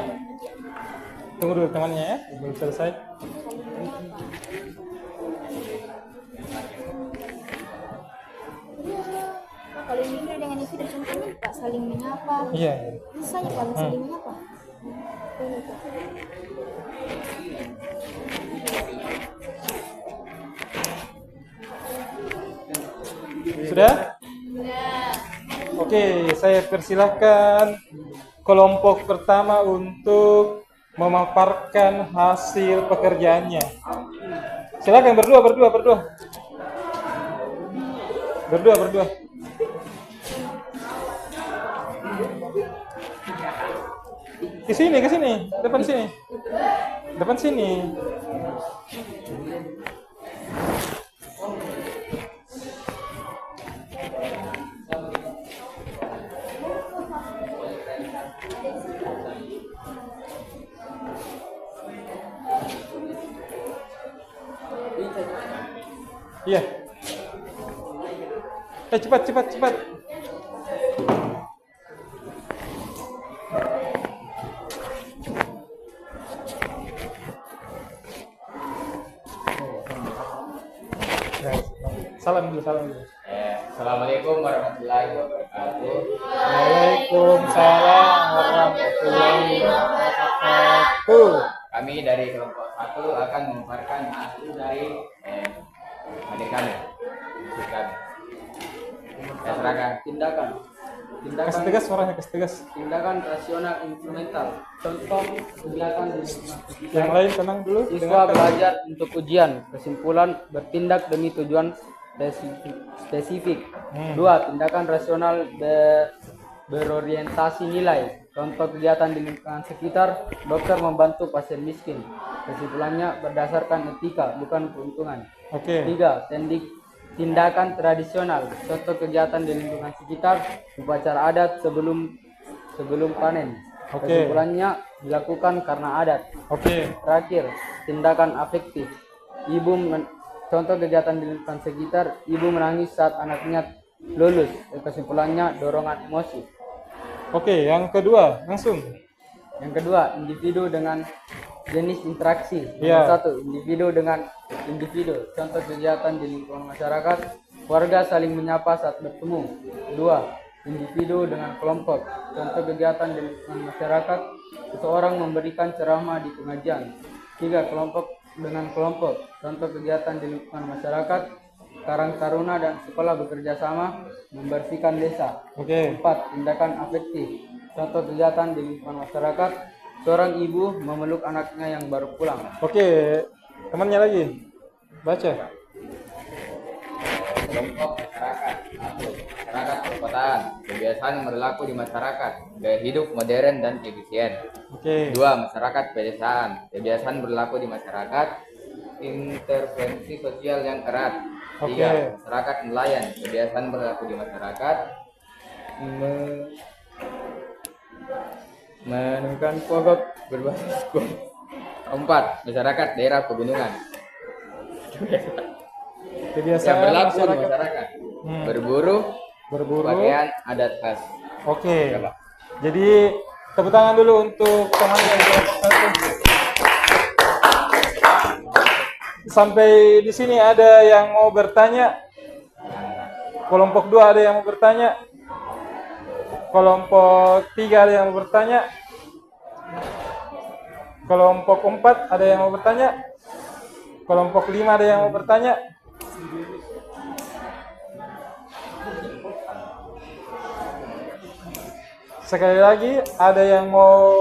Tunggu dulu temannya ya, belum selesai. Kalau ini dengan itu contohnya Pak saling menyapa. Iya. Misalnya Pak saling menyapa. Sudah? Oke, saya persilahkan kelompok pertama untuk memaparkan hasil pekerjaannya. Silakan berdua. Berdua. Ke sini, depan sini. Iya. Cepat. Salam dulu. Assalamualaikum warahmatullahi wabarakatuh. Waalaikumsalam warahmatullahi wabarakatuh. kami dari kelompok 1 akan memaparkan hasil dari adik kami. Serahkan. Kasih tegas suaranya, kasih tegas. Tindakan rasional instrumental. Contoh kegiatan di Yang lain tenang dulu. siswa dengarkan. belajar untuk ujian. Kesimpulan bertindak demi tujuan spesifik. 2. Tindakan rasional berorientasi nilai. Contoh kegiatan di lingkungan sekitar, dokter membantu pasien miskin. Kesimpulannya berdasarkan etika, bukan keuntungan. Oke. 3. Tindakan tradisional. Contoh kegiatan di lingkungan sekitar, upacara adat sebelum panen. Oke. Kesimpulannya dilakukan karena adat. Oke. Terakhir, tindakan afektif. Contoh kegiatan di lingkungan sekitar, ibu menangis saat anaknya lulus. Kesimpulannya dorongan emosi. Oke, yang kedua, langsung. Yang kedua, individu dengan jenis interaksi. Iya. Nomor 1, individu dengan individu. Contoh kegiatan di lingkungan masyarakat, warga saling menyapa saat bertemu. 2, individu dengan kelompok. Contoh kegiatan di lingkungan masyarakat, seseorang memberikan ceramah di pengajian. 3, kelompok dengan kelompok. Contoh kegiatan di lingkungan masyarakat, Karang Taruna dan sekolah bekerja sama membersihkan desa. Oke. 4, tindakan afektif. Contoh kegiatan di lingkungan masyarakat, seorang ibu memeluk anaknya yang baru pulang. Oke, temannya lagi. Baca. Kelompok masyarakat. 1. Masyarakat perkotaan. Kebiasaan yang berlaku di masyarakat. Gaya hidup modern dan efisien. Oke. 2. Masyarakat pedesaan. Kebiasaan berlaku di masyarakat. Intervensi sosial yang erat. 3. Oke. Masyarakat nelayan. Kebiasaan berlaku di masyarakat. Menemukan pokok berbasis hukum. 4. Masyarakat daerah pegunungan. Kebiasaan Yang berlaku di masyarakat. masyarakat. Hmm. Berburu, Berburu. pakaian adat khas. Oke. Ya, Pak. Jadi tepuk tangan dulu untuk teman yang kelompok 1. Sampai di sini ada yang mau bertanya? Kelompok 2 ada yang mau bertanya? Kelompok 3 ada yang mau bertanya? Kelompok 4 ada yang mau bertanya? Kelompok 5 ada yang mau bertanya? Sekali lagi, ada yang mau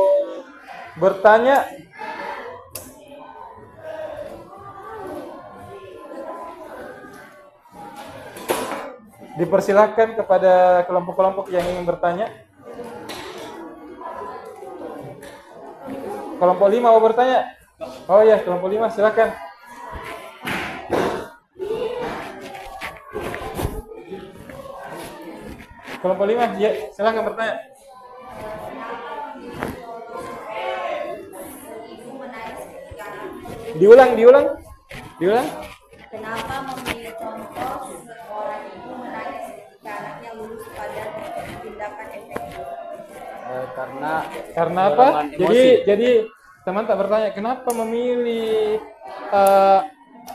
bertanya? Dipersilahkan kepada kelompok-kelompok yang ingin bertanya. Kelompok 5 mau bertanya? Oh ya, kelompok 5 silakan. Kelompok 5, ya, silakan bertanya. Diulang. Kenapa memilih contoh seorang ibu menangis ketika anaknya lulus pada tindakan efektif? Karena apa? dorongan emosi. Jadi teman tak bertanya kenapa memilih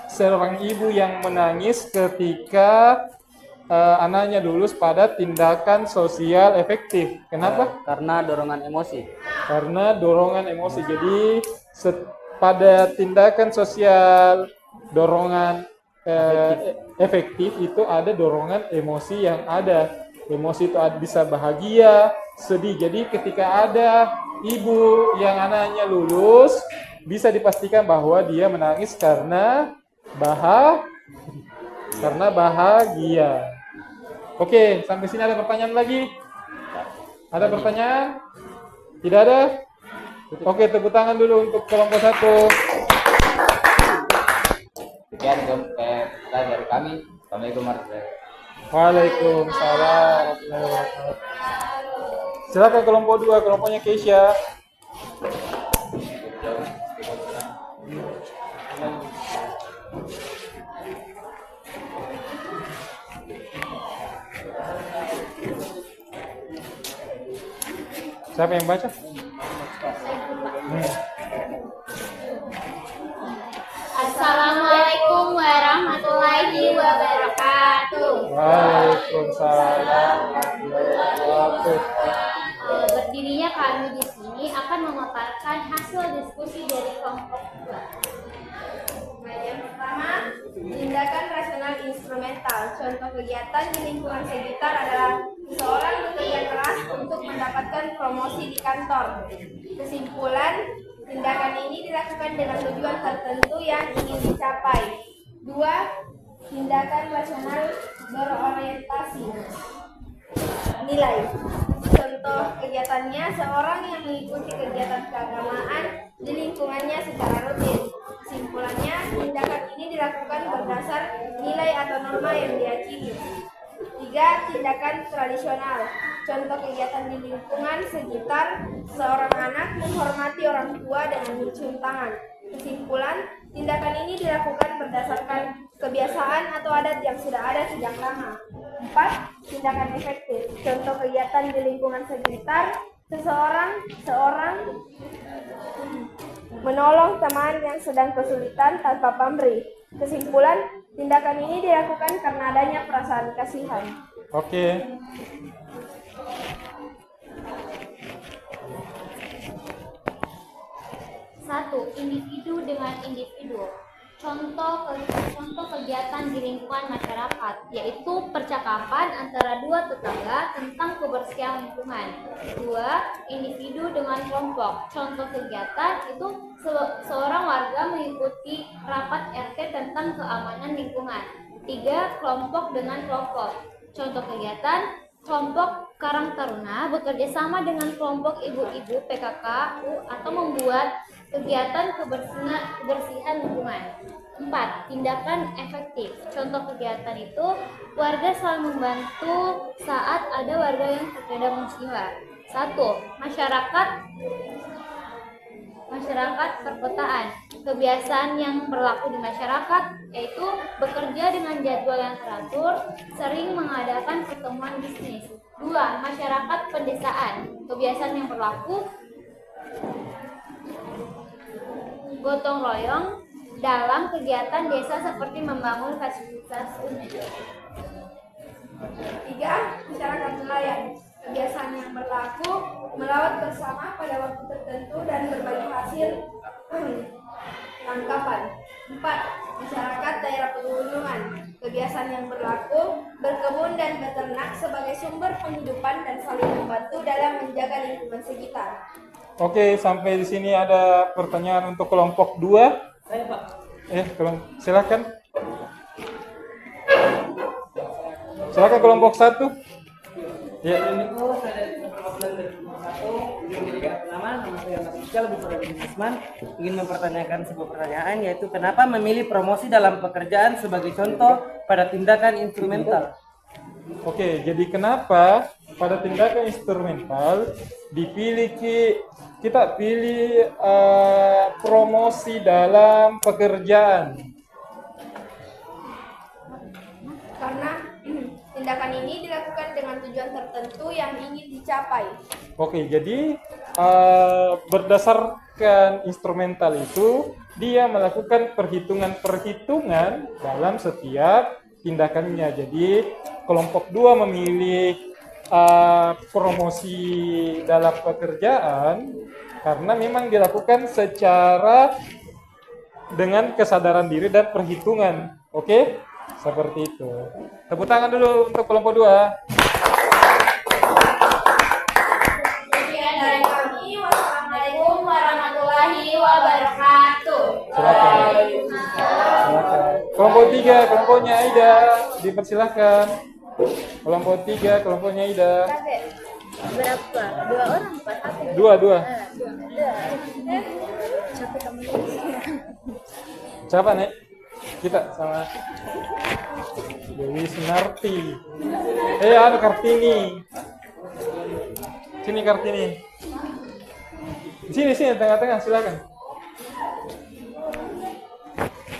seorang ibu yang menangis ketika anaknya lulus pada tindakan sosial efektif. Kenapa? Karena dorongan emosi. Karena dorongan emosi. Jadi pada tindakan sosial dorongan efektif itu ada dorongan emosi yang ada. Emosi itu bisa bahagia, sedih. Jadi ketika ada ibu yang anaknya lulus, bisa dipastikan bahwa dia menangis karena bahagia. Oke, sampai sini ada pertanyaan lagi? Ada pertanyaan? Tidak ada? Oke, tepuk tangan dulu untuk kelompok 1. Sekian kita dari kami. Assalamualaikum warahmatullahi wabarakatuh. Waalaikumsalam warahmatullahi wabarakatuh. Silakan kelompok 2, kelompoknya Keisha. Siapa yang baca? Assalamualaikum warahmatullahi wabarakatuh. Waalaikumsalam warahmatullahi wabarakatuh. Berdirinya kami di sini akan memaparkan membacakan hasil diskusi dari kelompok 2. Baik, yang pertama, tindakan rasional instrumental. Contoh kegiatan di lingkungan sekitar adalah seseorang bekerja keras untuk mendapatkan promosi di kantor. Kesimpulan, tindakan ini dilakukan dengan tujuan tertentu yang ingin dicapai. 2. Tindakan rasional berorientasi nilai. Contoh kegiatannya, seorang yang mengikuti kegiatan keagamaan di lingkungannya secara rutin. Kesimpulannya, tindakan ini dilakukan berdasar nilai atau norma yang diyakini. 3. Tindakan tradisional. Contoh kegiatan di lingkungan sekitar, seorang anak menghormati orang tua dengan mencium tangan. Kesimpulan, tindakan ini dilakukan berdasarkan kebiasaan atau adat yang sudah ada sejak lama. 4. Tindakan efektif. Contoh kegiatan di lingkungan sekitar, seorang menolong teman yang sedang kesulitan tanpa pamrih. Kesimpulan, tindakan ini dilakukan karena adanya perasaan kasihan. Oke. Satu, individu dengan individu. Contoh kegiatan di lingkungan masyarakat, yaitu percakapan antara dua tetangga tentang kebersihan lingkungan. 2. Individu dengan kelompok. Contoh kegiatan itu seorang warga mengikuti rapat RT tentang keamanan lingkungan. 3. Kelompok dengan kelompok. Contoh kegiatan, kelompok Karang Taruna bekerja sama dengan kelompok ibu-ibu PKKU atau membuat kegiatan kebersihan lingkungan. 4. Tindakan efektif. Contoh kegiatan itu warga saling membantu saat ada warga yang terkena musibah. 1. Masyarakat perkotaan. Kebiasaan yang berlaku di masyarakat yaitu bekerja dengan jadwal yang teratur, sering mengadakan pertemuan bisnis. 2. Masyarakat pedesaan. Kebiasaan yang berlaku gotong royong dalam kegiatan desa seperti membangun fasilitas umum. 3. Masyarakat nelayan. Kebiasaan yang berlaku melaut bersama pada waktu tertentu dan berbagi hasil tangkapan. 4. Masyarakat daerah pegunungan. Kebiasaan yang berlaku berkebun dan beternak sebagai sumber penghidupan dan saling membantu dalam menjaga lingkungan sekitar. Oke, sampai di sini ada pertanyaan untuk kelompok 2. Saya Pak. Silakan. Silakan kelompok 1. Ya. Itu saya dari perwakilan dari kelompok 1. Pertama, nama saya Mas Ical, Bukhari bin Usman. Ingin mempertanyakan sebuah pertanyaan, yaitu kenapa memilih promosi dalam pekerjaan sebagai contoh pada tindakan instrumental? Oke, jadi kenapa pada tindakan instrumental kita pilih promosi dalam pekerjaan? Karena tindakan ini dilakukan dengan tujuan tertentu yang ingin dicapai. Oke, jadi berdasarkan instrumental itu dia melakukan perhitungan-perhitungan dalam setiap tindakannya. Jadi kelompok 2 memilih promosi dalam pekerjaan karena memang dilakukan secara dengan kesadaran diri dan perhitungan. Oke? Seperti itu. Tepuk tangan dulu untuk kelompok 2. Sekian dari kami. Wassalamualaikum warahmatullahi wabarakatuh. Silakan. Kelompok 3, kelompoknya Aida, dipersilahkan. Kelompok 3, kelompoknya Aida. Berapa? 2 orang Pak? 2. Siapa nih? Kita sama Dewi Sunarti. Kartini. Sini Kartini. Sini tengah-tengah, silakan.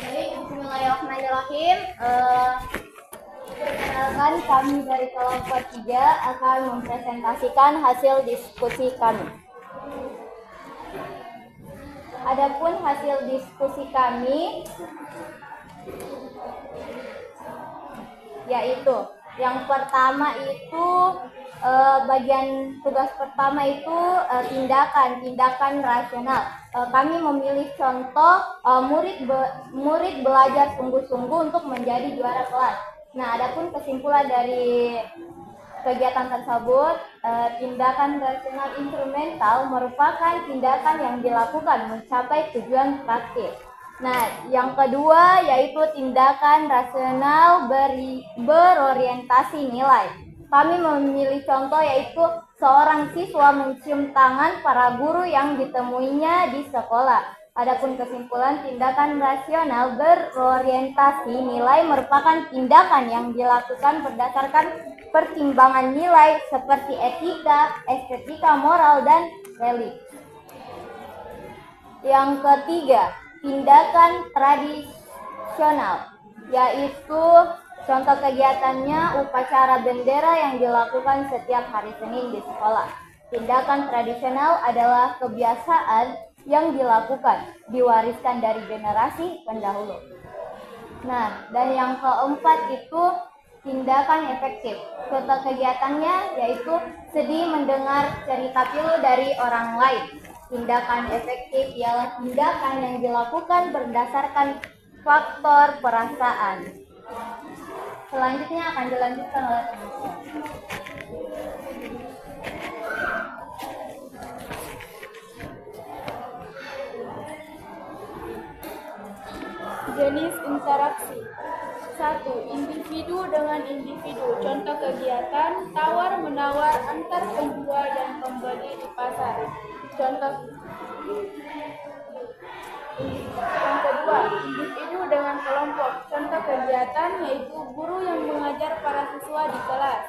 Baik, bismillahirrahmanirrahim. Perkenalkan, kami dari kelompok 3 akan mempresentasikan hasil diskusi kami. Adapun hasil diskusi kami yaitu Yang pertama itu bagian tugas pertama itu tindakan rasional. Kami memilih contoh murid belajar sungguh-sungguh untuk menjadi juara kelas. Nah, adapun kesimpulan dari kegiatan tersebut, tindakan rasional instrumental merupakan tindakan yang dilakukan mencapai tujuan praktis. Nah, yang kedua yaitu tindakan rasional berorientasi nilai. Kami memilih contoh yaitu seorang siswa mencium tangan para guru yang ditemuinya di sekolah. Adapun kesimpulan, tindakan rasional berorientasi nilai merupakan tindakan yang dilakukan berdasarkan pertimbangan nilai seperti etika, estetika, moral, dan religi. Yang ketiga, tindakan tradisional, yaitu contoh kegiatannya upacara bendera yang dilakukan setiap hari Senin di sekolah. Tindakan tradisional adalah kebiasaan yang dilakukan, diwariskan dari generasi pendahulu. Nah, dan yang keempat itu tindakan efektif. Contoh kegiatannya yaitu sedih mendengar cerita pilu dari orang lain. Tindakan efektif ialah tindakan yang dilakukan berdasarkan faktor perasaan. Selanjutnya akan dilanjutkan oleh teman-teman. Jenis interaksi. 1. Individu dengan individu. Contoh kegiatan tawar-menawar antar penjual dan pembeli di pasar. Contoh yang kedua, individu dengan kelompok. Contoh kegiatan yaitu guru yang mengajar para siswa di kelas.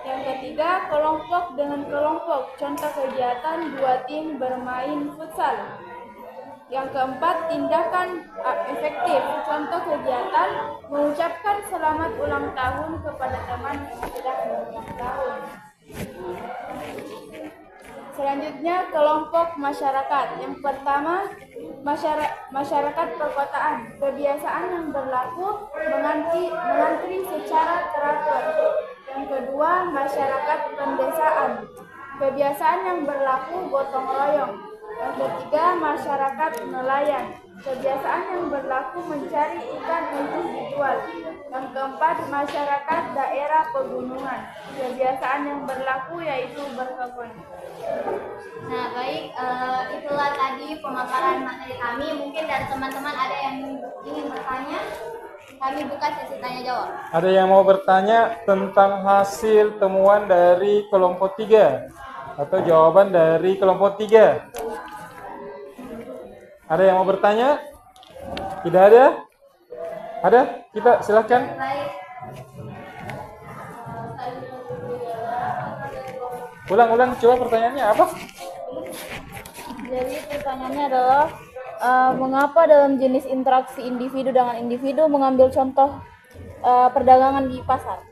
Yang ketiga, kelompok dengan kelompok. Contoh kegiatan dua tim bermain futsal. Yang keempat, tindakan efektif. Contoh kegiatan mengucapkan selamat ulang tahun kepada teman yang sedang berulang tahun. Selanjutnya, kelompok masyarakat. Yang pertama, masyarakat perkotaan. Kebiasaan yang berlaku mengantri secara teratur. Yang kedua, masyarakat pedesaan. Kebiasaan yang berlaku gotong royong. Yang ketiga, masyarakat nelayan. Kebiasaan yang berlaku mencari ikan untuk dijual. Yang keempat, masyarakat daerah pegunungan. Kebiasaan yang berlaku yaitu berkebun. Nah, baik, itulah tadi pemaparan materi kami. Mungkin dari teman-teman ada yang ingin bertanya. Kami buka sesi tanya jawab. Ada yang mau bertanya tentang hasil temuan dari kelompok 3 atau jawaban dari kelompok 3? Ada yang mau bertanya? Tidak ada? Ada? Kita silakan. Baik. Ulang, coba pertanyaannya apa? Jadi pertanyaannya adalah mengapa dalam jenis interaksi individu dengan individu mengambil contoh perdagangan di pasar,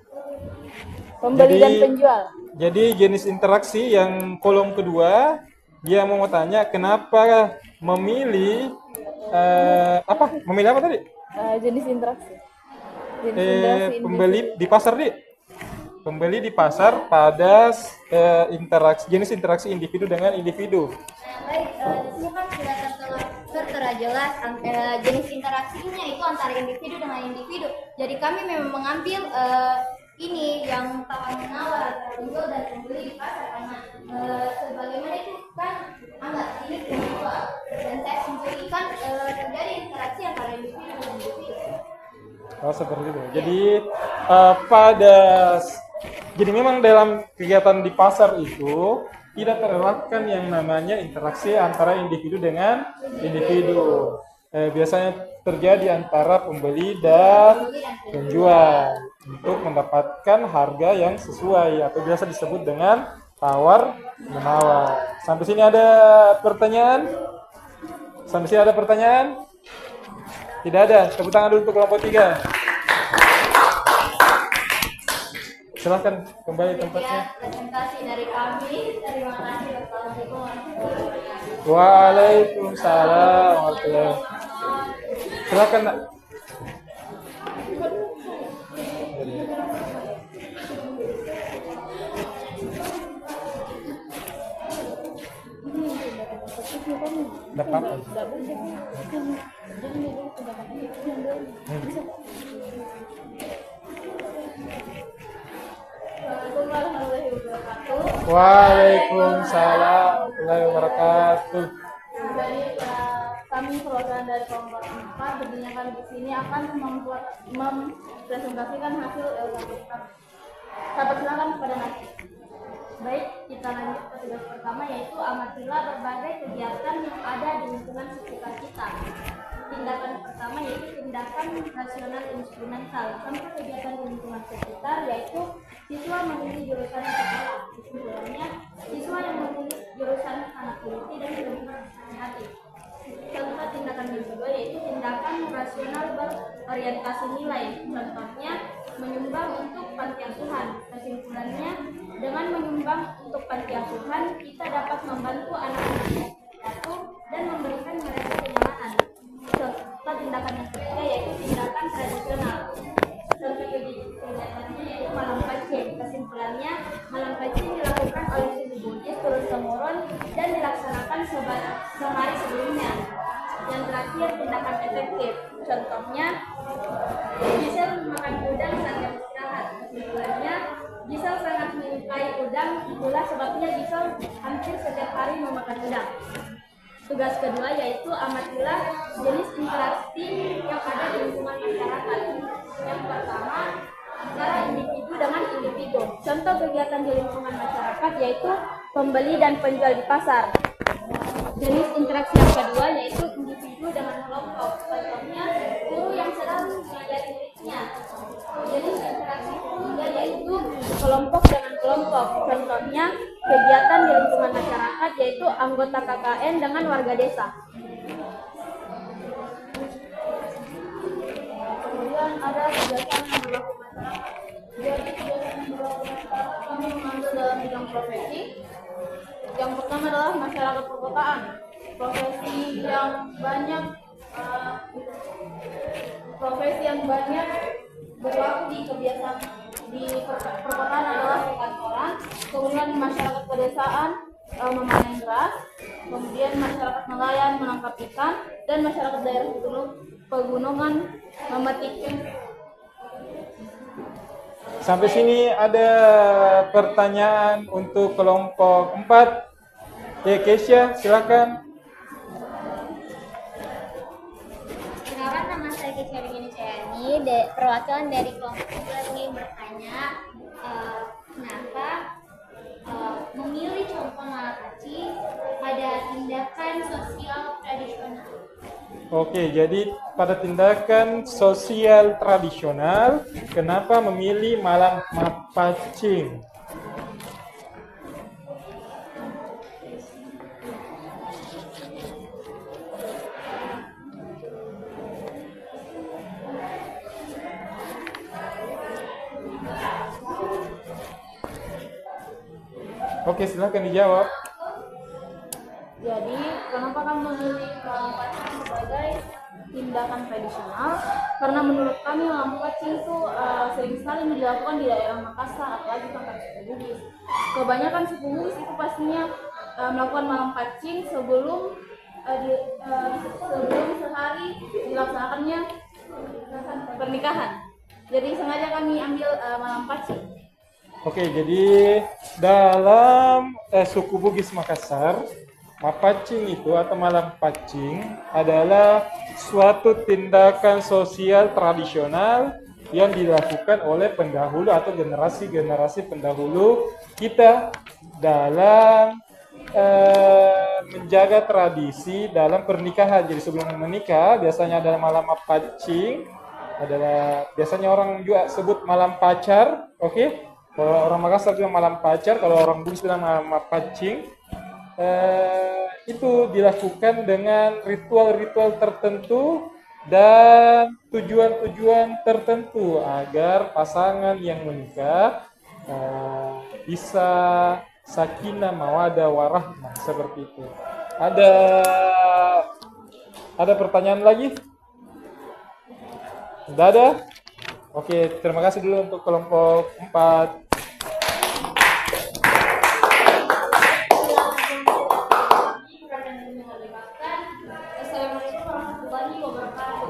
pembeli dan penjual. Jadi jenis interaksi yang kolom kedua, dia mau tanya kenapa memilih Memilih apa tadi? Jenis interaksi. Pembeli di pasar, Di. Pembeli di pasar pada jenis interaksi individu dengan individu. Baik, di sini kan sudah tertera jelas jenis interaksinya itu antara individu dengan individu. Jadi kami memang mengambil ini yang tawar-menawar, penjual dan pembeli di pasar karena sebagaimana itu kan anggap ini penjual dan saya simpulkan terjadi interaksi antara individu dan individu. Oh, seperti itu. Jadi jadi memang dalam kegiatan di pasar itu tidak terelakkan yang namanya interaksi antara individu dengan individu. Biasanya terjadi antara pembeli dan penjual untuk mendapatkan harga yang sesuai atau biasa disebut dengan tawar menawar. Sampai sini ada pertanyaan? Sampai sini ada pertanyaan? Tidak ada. Tepuk tangan dulu untuk kelompok 3. Silahkan kembali tempatnya. Presentasi dari kami. Terima kasih. Wassalamualaikum warahmatullahi wabarakatuh. Waalaikumsalam warahmatullahi wabarakatuh. Silakan, Nak. Enggak apa-apa. Assalamualaikum warahmatullahi wabarakatuh. Waalaikumsalam warahmatullahi wabarakatuh. Dari kami perwakilan dari kelompok 4 berdasarkan di sini akan mempresentasikan hasil LKPK. Saya persilakan kepada Nasib. Baik, kita lanjut ke tugas pertama, yaitu amatilah berbagai kegiatan yang ada di lingkungan sekitar kita. Tindakan pertama yaitu tindakan rasional instrumental. Contoh kegiatan di lingkungan sekitar yaitu siswa memilih jurusan yang tepat. Kesimpulannya, siswa yang memilih jurusan anak teliti dan lebih hati. Contoh tindakan yang kedua yaitu tindakan rasional berorientasi nilai. Contohnya, menyumbang untuk panti asuhan. Kesimpulannya, dengan menyumbang untuk panti asuhan, kita dapat membantu anak-anak yatim dan memberikan mereka kenyamanan. Contoh tindakan yang ketiga yaitu tindakan tradisional. Contoh kegiatannya yaitu malam pacing. Kesimpulannya, malam pacing dilakukan oleh suku Bugis turun-temurun dan dilaksanakan sehari sebelumnya. Yang terakhir, tindakan efektif. Contohnya, Gisel makan udang saat jam istirahat. Kesimpulannya, Gisel sangat menyukai udang, itulah sebabnya Gisel hampir setiap hari memakan udang. Tugas kedua yaitu amatilah jenis interaksi yang ada di lingkungan masyarakat. Yang pertama, antara individu dengan individu. Contoh kegiatan di lingkungan masyarakat yaitu pembeli dan penjual di pasar. Jenis interaksi yang kedua yaitu individu dengan kelompok. Contohnya, guru yang sedang mengajari muridnya. Jenis interaksi ketiga yaitu kelompok dengan kelompok. Contohnya, kegiatan di lingkungan masyarakat yaitu anggota KKN dengan warga desa. Kemudian ada kegiatan yang berlaku masyarakat. Jadi kegiatan yang berlaku masyarakat kami mengambil dalam bidang profesi. Yang pertama adalah masyarakat perkotaan. Profesi yang banyak berlaku di kebiasaan di perkotaan adalah perkantoran, kemudian masyarakat pedesaan memanen beras, kemudian masyarakat nelayan menangkap ikan, dan masyarakat daerah pegunungan memetik. Sampai sini ada pertanyaan untuk kelompok 4. Keisha, silakan. Perkenalkan, nama saya Keisha Regina Cayani, perwakilan dari kelompok 3 ingin bertanya kenapa memilih contoh malapacing pada tindakan sosial tradisional. Oke, jadi pada tindakan sosial tradisional, kenapa memilih malam mapacing? Oke, silakan dijawab. Jadi, kenapa kami memilih malam pacing sebagai tindakan tradisional? Karena menurut kami malam pacing itu sering sekali dilakukan di daerah Makassar, apalagi tempat suku Bugis. Kebanyakan suku Bugis itu pastinya melakukan malam pacing sebelum sehari dilaksanakannya pernikahan. Jadi sengaja kami ambil malam pacing. Oke, jadi dalam suku Bugis Makassar, mapacing itu atau malam pacing adalah suatu tindakan sosial tradisional yang dilakukan oleh pendahulu atau generasi-generasi pendahulu kita dalam menjaga tradisi dalam pernikahan. Jadi sebelum menikah biasanya ada malam mapacing, adalah biasanya orang juga sebut malam pacar, oke? Kalau orang Makassar bilang malam pacar, kalau orang Bugis bilang malam mapacing. Itu dilakukan dengan ritual-ritual tertentu dan tujuan-tujuan tertentu agar pasangan yang menikah bisa sakinah mawaddah warahmah, seperti itu. Ada pertanyaan lagi? Tidak ada? Oke, terima kasih dulu untuk kelompok 4.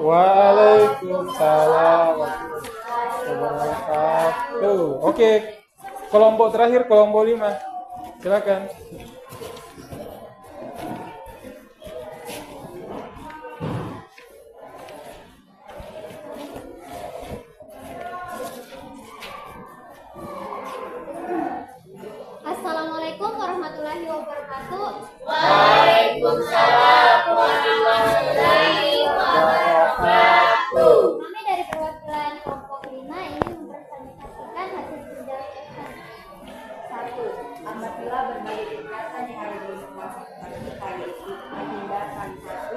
Waalaikumsalam warahmatullahi wabarakatuh. Oke, kelompok terakhir, kelompok 5. Silakan. Assalamualaikum warahmatullahi wabarakatuh. Waalaikumsalam warahmatullahi wabarakatuh. Kami dari perwakilan kelompok 5 ingin mempresentasikan hasil kerja. 1. Amatilah berbagai kegiatan yang ada di lingkungan sekitar kita, yaitu tindakan 1.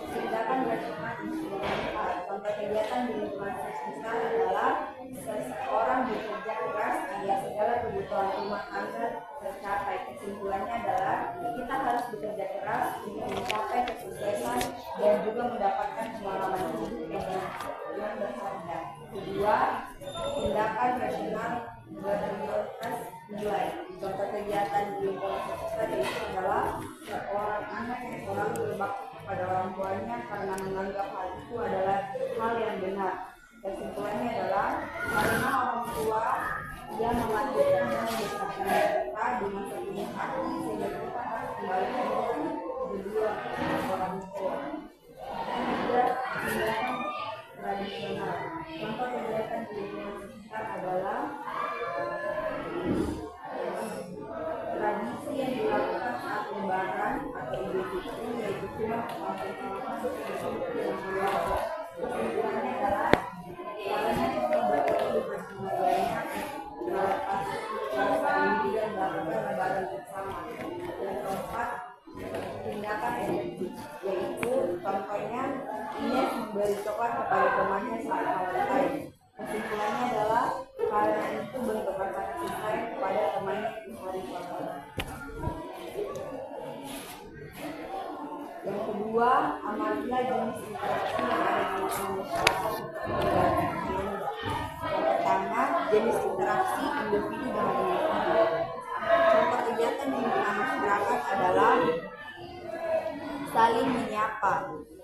Tindakan rasional instrumental. Contoh kegiatan di lingkungan sekitar adalah seseorang bekerja keras agar segala kebutuhan rumah tangga tercapai. Kesimpulannya adalah kita harus bekerja keras untuk mencapai kesuksesan dan juga mendapatkan pengalaman hidup yang berharga. Kedua, tindakan rasional berorientasi nilai. Contoh kegiatan di lingkungan sekitar itu adalah seorang anak yang selalu berbakti kepada orang tuanya karena menganggap hal itu adalah hal yang benar. Kesimpulannya adalah karena orang tua yang melahirkan dan membesarkan kita di masa ini sehingga kita harus kembali kedua orang tua. Ketiga, tindakan tradisional. Contoh kegiatan di lingkungan sekitar adalah tradisi yang dilakukan saat lebaran atau idul fitri, yaitu cuma kesimpulannya adalah karena kita berkumpul bersama banyak melepas rasa rindu dan melakukan lebaran bersama. Yang keempat, tindakan efektif, yaitu contohnya Ines memberi coklat kepada temannya saat Valentine. Kesimpulannya adalah karena itu bentuk rasa kasih sayang kepada temannya di hari Valentine. Yang kedua, amatilah jenis interaksi yang ada di lingkungan masyarakat. Yang pertama, jenis interaksi individu dengan individu. Contoh kegiatan di lingkungan masyarakat adalah saling menyapa.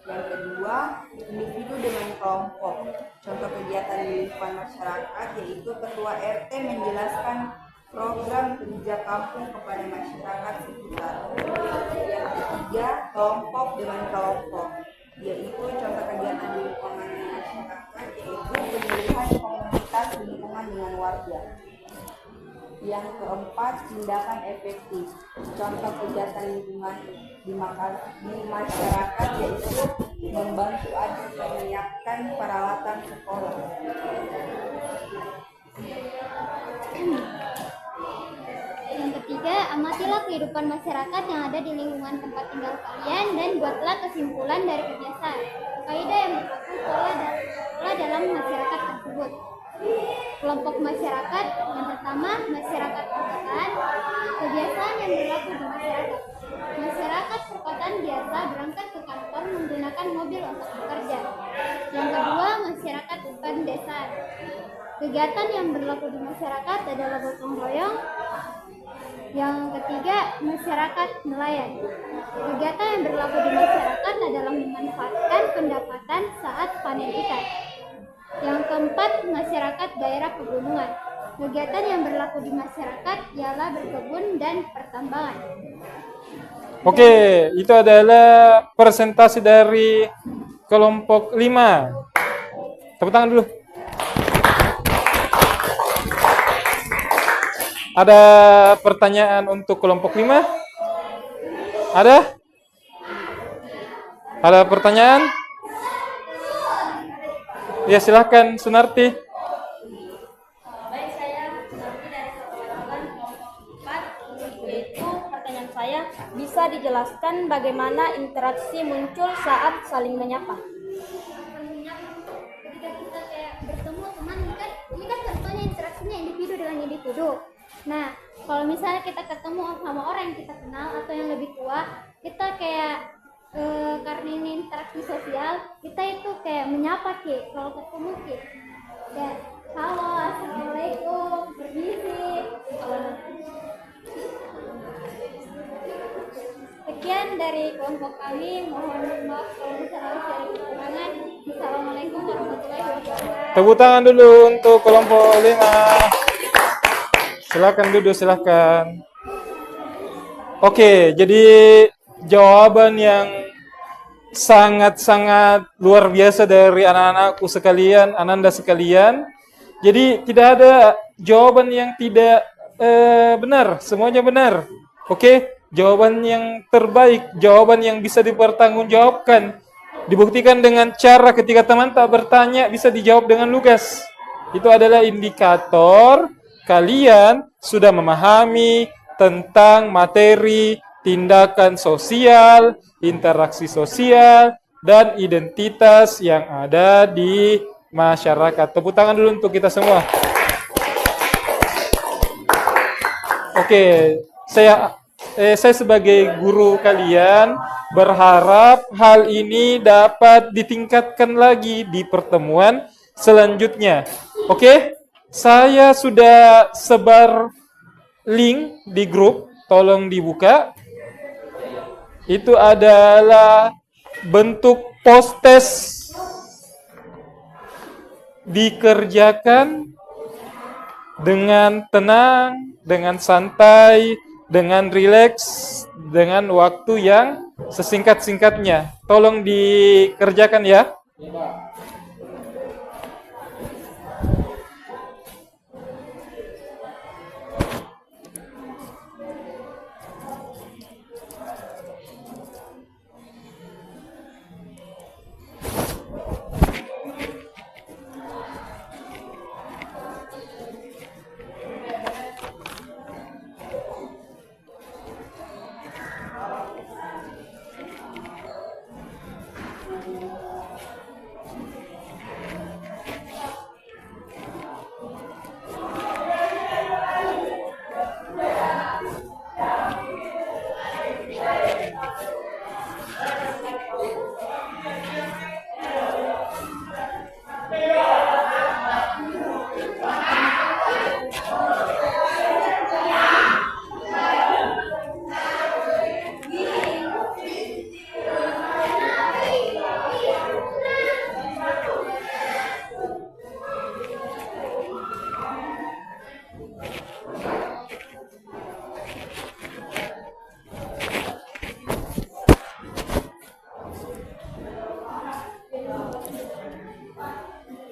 Yang kedua, individu dengan kelompok. Contoh kegiatan di lingkungan masyarakat yaitu ketua RT menjelaskan program kerja kampung kepada masyarakat sekitar. Yang ketiga, kelompok dengan kelompok, yaitu contoh kegiatan di lingkungan masyarakat yaitu pemilihan komunitas lingkungan dengan warga. Yang keempat, tindakan efektif. Contoh kegiatan lingkungan di masyarakat yaitu membantu adik menyiapkan peralatan sekolah. Yang ketiga, amatilah kehidupan masyarakat yang ada di lingkungan tempat tinggal kalian dan buatlah kesimpulan dari kebiasaan kaidah yang berlaku pola dalam masyarakat tersebut. Kelompok masyarakat yang pertama, masyarakat perkotaan. Kebiasaan yang berlaku di masyarakat. Masyarakat perkotaan biasa berangkat ke kantor menggunakan mobil untuk bekerja. Yang kedua, masyarakat pedesaan. Kegiatan yang berlaku di masyarakat adalah gotong royong. Yang ketiga, masyarakat nelayan. Kegiatan yang berlaku di masyarakat adalah memanfaatkan pendapatan saat panen ikan. Yang keempat, masyarakat daerah pegunungan. Kegiatan yang berlaku di masyarakat ialah berkebun dan pertambangan. Oke, itu adalah presentasi dari kelompok 5. Tepuk tangan dulu. Ada pertanyaan untuk kelompok 5? Ada? Ada pertanyaan? Ya, silahkan Sunarti. Baik, saya Sunarti dari Ketua kelompok 4. Yaitu pertanyaan saya, bisa dijelaskan bagaimana interaksi muncul saat saling menyapa? Ketika kita kayak bertemu teman, ini kan contohnya interaksinya individu dengan individu. Nah, kalau misalnya kita ketemu sama orang yang kita kenal atau yang lebih tua, kita kayak karena ini interaksi sosial, kita itu kayak menyapa Ki, kalau ketemu Ki, kayak halo, assalamualaikum, permisi. Sekian dari kelompok kami, mohon maaf kalau misalnya ada kekurangan. Bisa Assalamualaikum warahmatullahi wabarakatuh. Tepuk tangan dulu untuk kelompok 5. Silakan duduk, silakan. Oke, jadi jawaban yang sangat-sangat luar biasa dari anak-anakku sekalian, ananda sekalian. Jadi tidak ada jawaban yang tidak benar, semuanya benar. Oke, jawaban yang terbaik, jawaban yang bisa dipertanggungjawabkan, dibuktikan dengan cara ketika teman tak bertanya bisa dijawab dengan lugas. Itu adalah indikator kalian sudah memahami tentang materi tindakan sosial, interaksi sosial, dan identitas yang ada di masyarakat. Tepuk tangan dulu untuk kita semua. Oke, saya sebagai guru kalian berharap hal ini dapat ditingkatkan lagi di pertemuan selanjutnya. Oke, saya sudah sebar link di grup, tolong dibuka. Itu adalah bentuk post test, dikerjakan dengan tenang, dengan santai, dengan rileks, dengan waktu yang sesingkat-singkatnya. Tolong dikerjakan ya.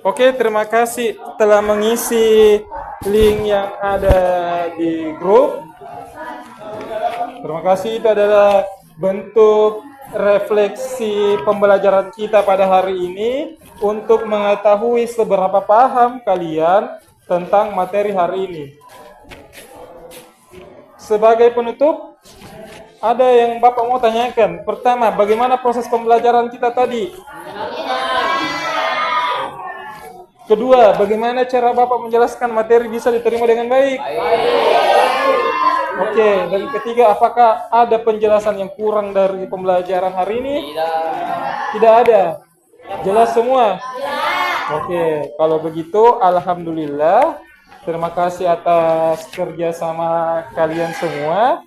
Oke, terima kasih telah mengisi link yang ada di grup. Terima kasih, itu adalah bentuk refleksi pembelajaran kita pada hari ini untuk mengetahui seberapa paham kalian tentang materi hari ini. Sebagai penutup, ada yang Bapak mau tanyakan. Pertama, bagaimana proses pembelajaran kita tadi? Kedua, bagaimana cara Bapak menjelaskan materi bisa diterima dengan baik? Oke, dan ketiga, apakah ada penjelasan yang kurang dari pembelajaran hari ini? Tidak ada. Jelas semua? Oke, kalau begitu alhamdulillah. Terima kasih atas kerjasama kalian semua.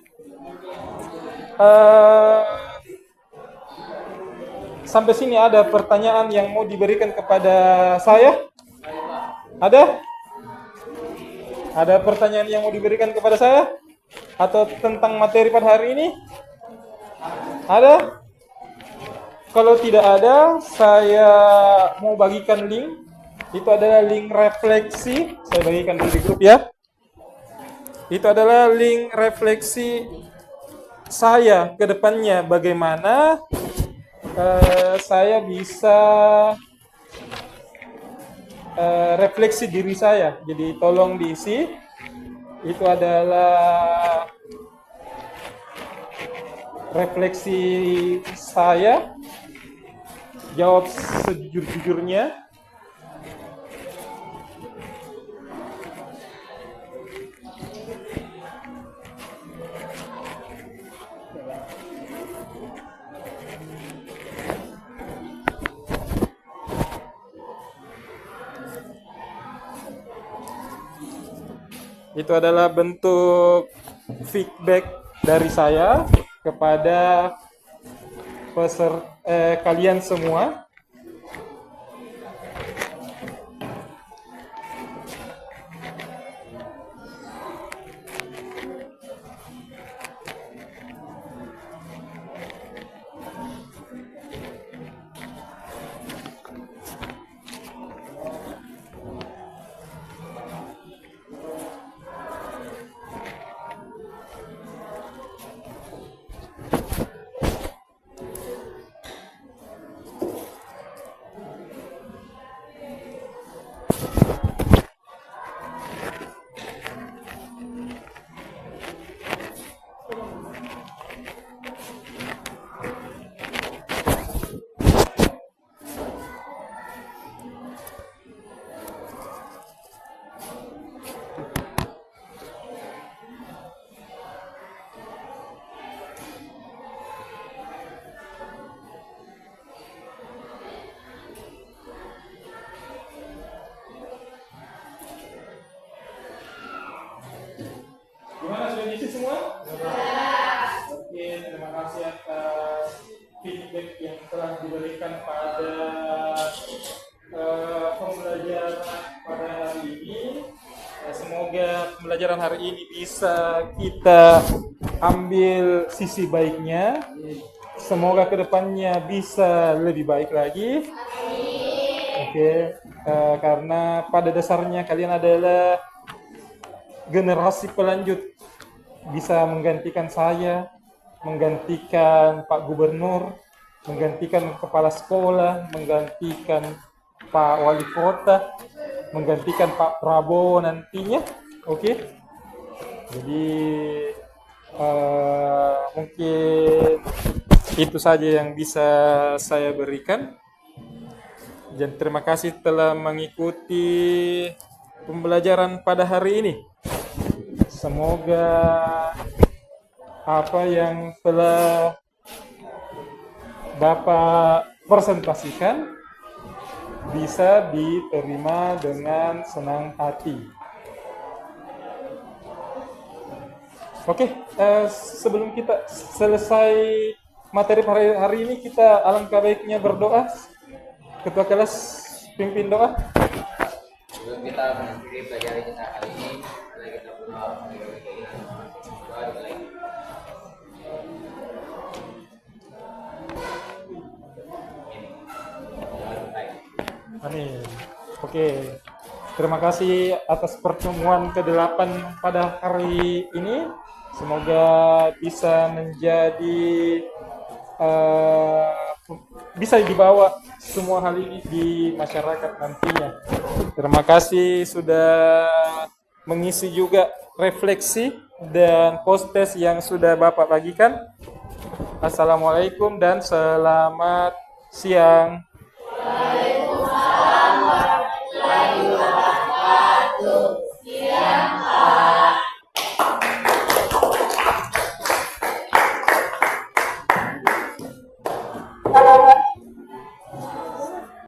Sampai sini ada pertanyaan yang mau diberikan kepada saya? Ada? Ada pertanyaan yang mau diberikan kepada saya? Atau tentang materi pada hari ini? Ada? Kalau tidak ada, saya mau bagikan link. Itu adalah link refleksi. Saya bagikan di grup ya. Itu adalah link refleksi saya ke depannya. Bagaimana saya bisa refleksi diri saya. Jadi tolong diisi. Itu adalah refleksi saya. Jawab sejujur-jujurnya. Itu adalah bentuk feedback dari saya kepada kalian semua. feedback yang telah diberikan pada pembelajaran pada hari ini. Semoga pembelajaran hari ini bisa kita ambil sisi baiknya. Semoga kedepannya bisa lebih baik lagi. Oke, karena pada dasarnya kalian adalah generasi pelanjut, bisa menggantikan saya, menggantikan Pak Gubernur, menggantikan kepala sekolah, menggantikan Pak Wali Kota, menggantikan Pak Prabowo nantinya. Oke. Jadi mungkin itu saja yang bisa saya berikan. Dan terima kasih telah mengikuti pembelajaran pada hari ini. Semoga apa yang telah Bapak presentasikan bisa diterima dengan senang hati. Oke, sebelum kita selesai materi hari ini, kita alangkah baiknya berdoa. Ketua kelas pimpin doa. Sebelum kita mengakhiri pelajaran kita kali ini, mari kita berdoa. Amin. Oke. Terima kasih atas pertemuan ke-8 pada hari ini. Semoga bisa menjadi bisa dibawa semua hal ini di masyarakat nantinya. Terima kasih sudah mengisi juga refleksi dan post-test yang sudah Bapak bagikan. Assalamualaikum dan selamat siang.